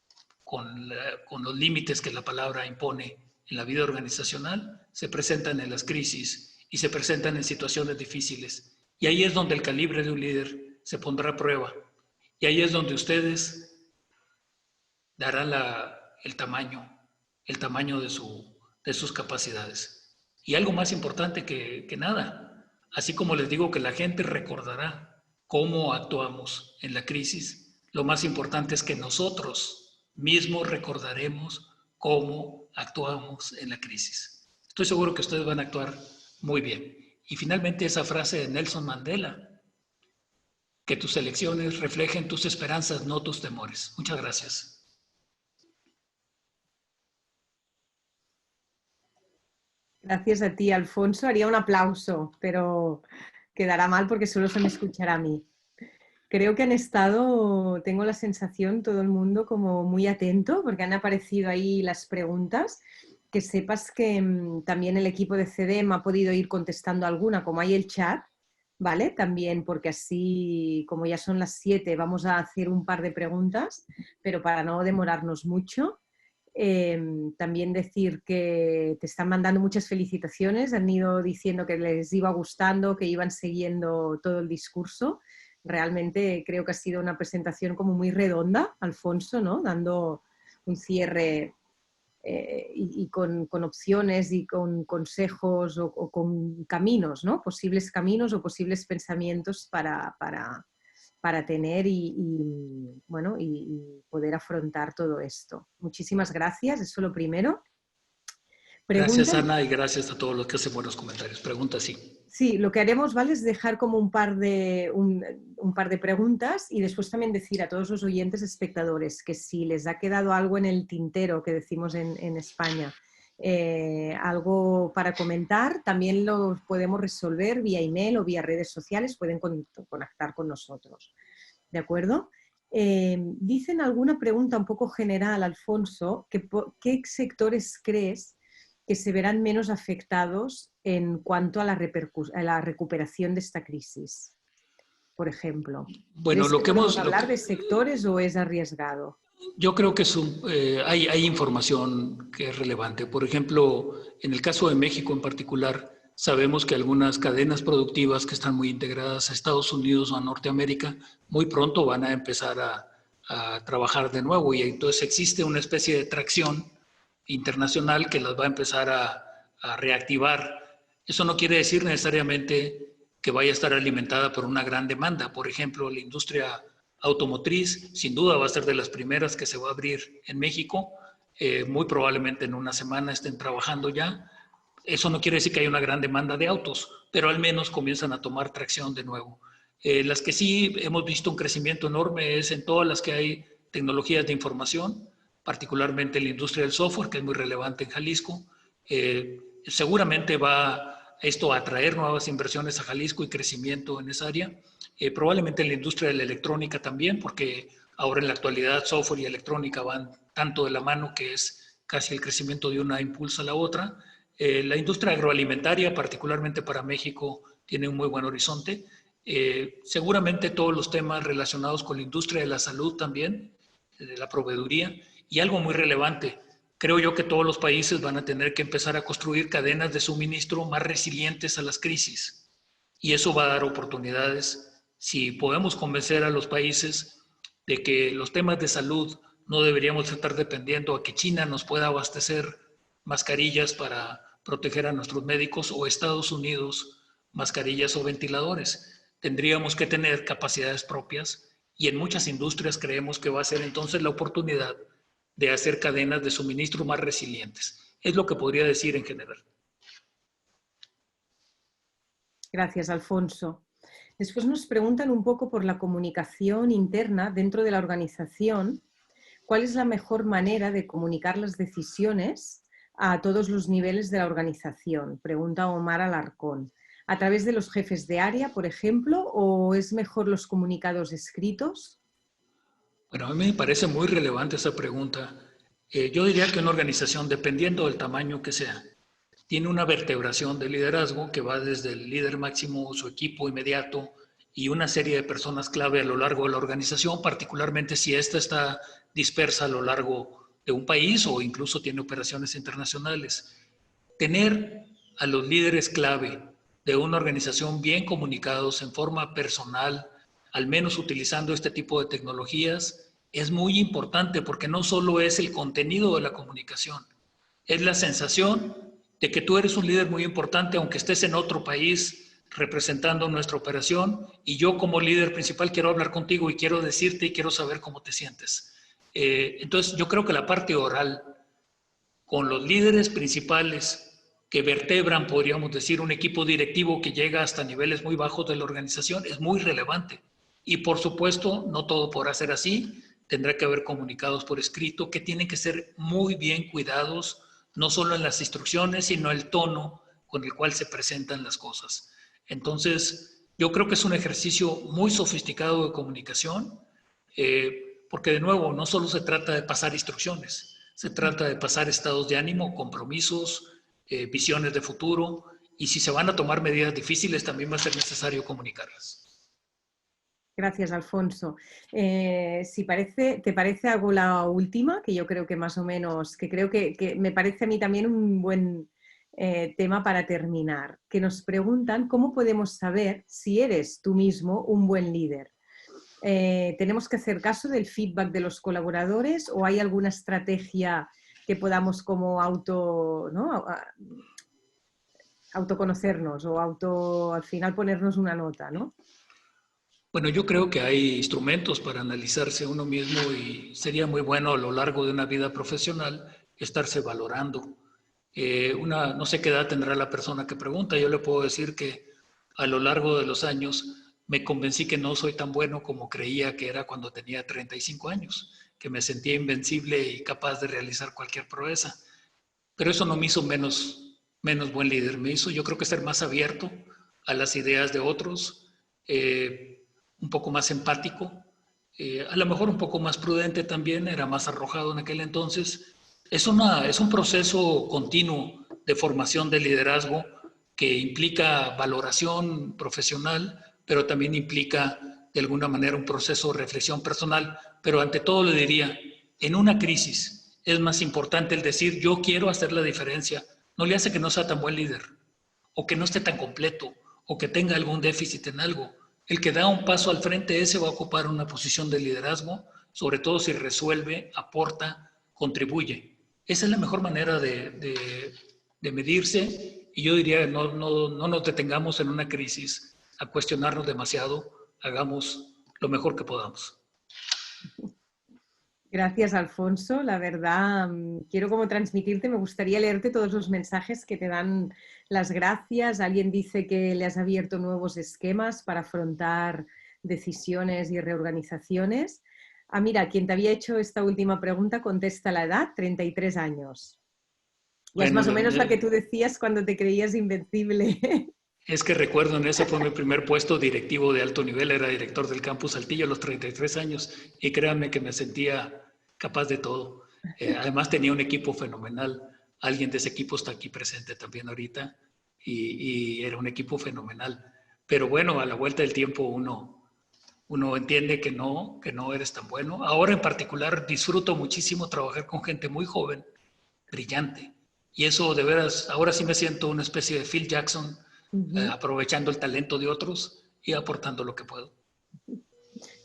con los límites que la palabra impone en la vida organizacional se presentan en las crisis y se presentan en situaciones difíciles. Y ahí es donde el calibre de un líder se pondrá a prueba. Y ahí es donde ustedes darán el tamaño de sus capacidades. Y algo más importante que nada, así como les digo que la gente recordará cómo actuamos en la crisis, lo más importante es que nosotros mismos recordaremos cómo actuamos en la crisis. Estoy seguro que ustedes van a actuar muy bien. Y finalmente esa frase de Nelson Mandela, que tus elecciones reflejen tus esperanzas, no tus temores. Muchas gracias. Gracias a ti, Alfonso. Haría un aplauso, pero quedará mal porque solo se me escuchará a mí. Creo que han estado, tengo la sensación, todo el mundo como muy atento, porque han aparecido ahí las preguntas. Que sepas que también el equipo de CEDEM ha podido ir contestando alguna, como hay el chat, ¿vale? También, porque así, como ya son las 7, vamos a hacer un par de preguntas, pero para no demorarnos mucho. También decir que te están mandando muchas felicitaciones, han ido diciendo que les iba gustando, que iban siguiendo todo el discurso. Realmente creo que ha sido una presentación como muy redonda, Alfonso, ¿no? Dando un cierre y con opciones y con consejos o con caminos, ¿no? Posibles caminos o posibles pensamientos para tener bueno, y poder afrontar todo esto. Muchísimas gracias, eso lo primero. Gracias, Ana, y gracias a todos los que hacen buenos comentarios. Preguntas, sí. Sí, lo que haremos, ¿vale?, es dejar como un par de preguntas y después también decir a todos los oyentes espectadores que si les ha quedado algo en el tintero, que decimos en España, algo para comentar, también lo podemos resolver vía email o vía redes sociales, pueden conectar con nosotros. ¿De acuerdo? Dicen alguna pregunta un poco general, Alfonso, ¿qué sectores crees que se verán menos afectados en cuanto a la recuperación de esta crisis? Por ejemplo. Bueno, ¿podemos hablar de sectores o es arriesgado? Yo creo que hay información que es relevante. Por ejemplo, en el caso de México en particular, sabemos que algunas cadenas productivas que están muy integradas a Estados Unidos o a Norteamérica, muy pronto van a empezar a trabajar de nuevo y entonces existe una especie de tracción internacional que las va a empezar a reactivar. Eso no quiere decir necesariamente que vaya a estar alimentada por una gran demanda. Por ejemplo, la industria Automotriz, sin duda va a ser de las primeras que se va a abrir en México. Muy probablemente en una semana estén trabajando ya. Eso no quiere decir que haya una gran demanda de autos, pero al menos comienzan a tomar tracción de nuevo. Las que sí hemos visto un crecimiento enorme es en todas las que hay tecnologías de información, particularmente la industria del software, que es muy relevante en Jalisco. Seguramente va esto a atraer nuevas inversiones a Jalisco y crecimiento en esa área. Probablemente en la industria de la electrónica también, porque ahora en la actualidad software y electrónica van tanto de la mano que es casi el crecimiento de una impulsa a la otra. La industria agroalimentaria, particularmente para México, tiene un muy buen horizonte. Seguramente todos los temas relacionados con la industria de la salud también, de la proveeduría, y algo muy relevante, creo yo que todos los países van a tener que empezar a construir cadenas de suministro más resilientes a las crisis, y eso va a dar oportunidades. Si podemos convencer a los países de que los temas de salud no deberíamos estar dependiendo a que China nos pueda abastecer mascarillas para proteger a nuestros médicos o Estados Unidos mascarillas o ventiladores. Tendríamos que tener capacidades propias y en muchas industrias creemos que va a ser entonces la oportunidad de hacer cadenas de suministro más resilientes. Es lo que podría decir en general. Gracias, Alfonso. Después nos preguntan un poco por la comunicación interna dentro de la organización. ¿Cuál es la mejor manera de comunicar las decisiones a todos los niveles de la organización? Pregunta Omar Alarcón. ¿A través de los jefes de área, por ejemplo, o es mejor los comunicados escritos? Bueno, a mí me parece muy relevante esa pregunta. Yo diría que una organización, dependiendo del tamaño que sea, tiene una vertebración de liderazgo que va desde el líder máximo, su equipo inmediato y una serie de personas clave a lo largo de la organización, particularmente si ésta está dispersa a lo largo de un país o incluso tiene operaciones internacionales. Tener a los líderes clave de una organización bien comunicados en forma personal, al menos utilizando este tipo de tecnologías, es muy importante porque no solo es el contenido de la comunicación, es la sensación de que tú eres un líder muy importante aunque estés en otro país representando nuestra operación y yo como líder principal quiero hablar contigo y quiero decirte y quiero saber cómo te sientes. Entonces yo creo que la parte oral con los líderes principales que vertebran, podríamos decir, un equipo directivo que llega hasta niveles muy bajos de la organización, es muy relevante. Y por supuesto, no todo podrá ser así, tendrá que haber comunicados por escrito que tienen que ser muy bien cuidados, no solo en las instrucciones, sino el tono con el cual se presentan las cosas. Entonces, yo creo que es un ejercicio muy sofisticado de comunicación, porque de nuevo, no solo se trata de pasar instrucciones, se trata de pasar estados de ánimo, compromisos, visiones de futuro, y si se van a tomar medidas difíciles, también va a ser necesario comunicarlas. Gracias, Alfonso. Si te parece, hago la última, que yo creo que más o menos, que creo que me parece a mí también un buen tema para terminar, que nos preguntan cómo podemos saber si eres tú mismo un buen líder. ¿Tenemos que hacer caso del feedback de los colaboradores o hay alguna estrategia que podamos como autoconocernos o al final ponernos una nota, ¿no? Bueno, yo creo que hay instrumentos para analizarse uno mismo y sería muy bueno a lo largo de una vida profesional estarse valorando. No sé qué edad tendrá la persona que pregunta, yo le puedo decir que a lo largo de los años me convencí que no soy tan bueno como creía que era cuando tenía 35 años, que me sentía invencible y capaz de realizar cualquier proeza. Pero eso no me hizo menos buen líder, me hizo yo creo que ser más abierto a las ideas de otros, un poco más empático, a lo mejor un poco más prudente también, era más arrojado en aquel entonces. Es un proceso continuo de formación de liderazgo que implica valoración profesional, pero también implica de alguna manera un proceso de reflexión personal. Pero ante todo le diría, en una crisis es más importante el decir yo quiero hacer la diferencia. No le hace que no sea tan buen líder, o que no esté tan completo, o que tenga algún déficit en algo. El que da un paso al frente, ese va a ocupar una posición de liderazgo, sobre todo si resuelve, aporta, contribuye. Esa es la mejor manera de medirse y yo diría no nos detengamos en una crisis a cuestionarnos demasiado, hagamos lo mejor que podamos. Gracias, Alfonso. La verdad, quiero como transmitirte, me gustaría leerte todos los mensajes que te dan las gracias. Alguien dice que le has abierto nuevos esquemas para afrontar decisiones y reorganizaciones. Ah, mira, quien te había hecho esta última pregunta contesta la edad, 33 años. Ya es Bueno, más o menos la que tú decías cuando te creías invencible. es que recuerdo, en ese fue mi primer puesto directivo de alto nivel, era director del campus Saltillo a los 33 años y créanme que me sentía capaz de todo. Además tenía un equipo fenomenal, alguien de ese equipo está aquí presente también ahorita y era un equipo fenomenal. Pero bueno, a la vuelta del tiempo uno entiende que no eres tan bueno. Ahora en particular disfruto muchísimo trabajar con gente muy joven, brillante. Y eso de veras, ahora sí me siento una especie de Phil Jackson, aprovechando el talento de otros y aportando lo que puedo.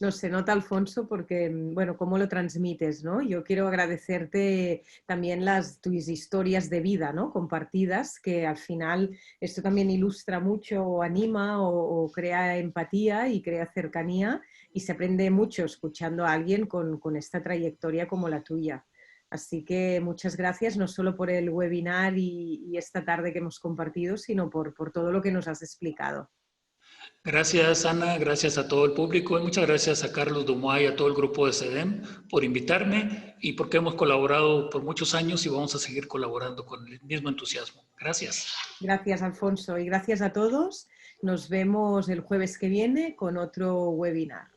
No se nota, Alfonso, porque, bueno, cómo lo transmites, ¿no? Yo quiero agradecerte también tus historias de vida, ¿no? Compartidas, que al final esto también ilustra mucho o anima o crea empatía y crea cercanía y se aprende mucho escuchando a alguien con esta trayectoria como la tuya. Así que muchas gracias, no solo por el webinar y esta tarde que hemos compartido, sino por todo lo que nos has explicado. Gracias, Ana, gracias a todo el público y muchas gracias a Carlos Dumois y a todo el grupo de CEDEM por invitarme y porque hemos colaborado por muchos años y vamos a seguir colaborando con el mismo entusiasmo. Gracias. Gracias, Alfonso, y gracias a todos. Nos vemos el jueves que viene con otro webinar.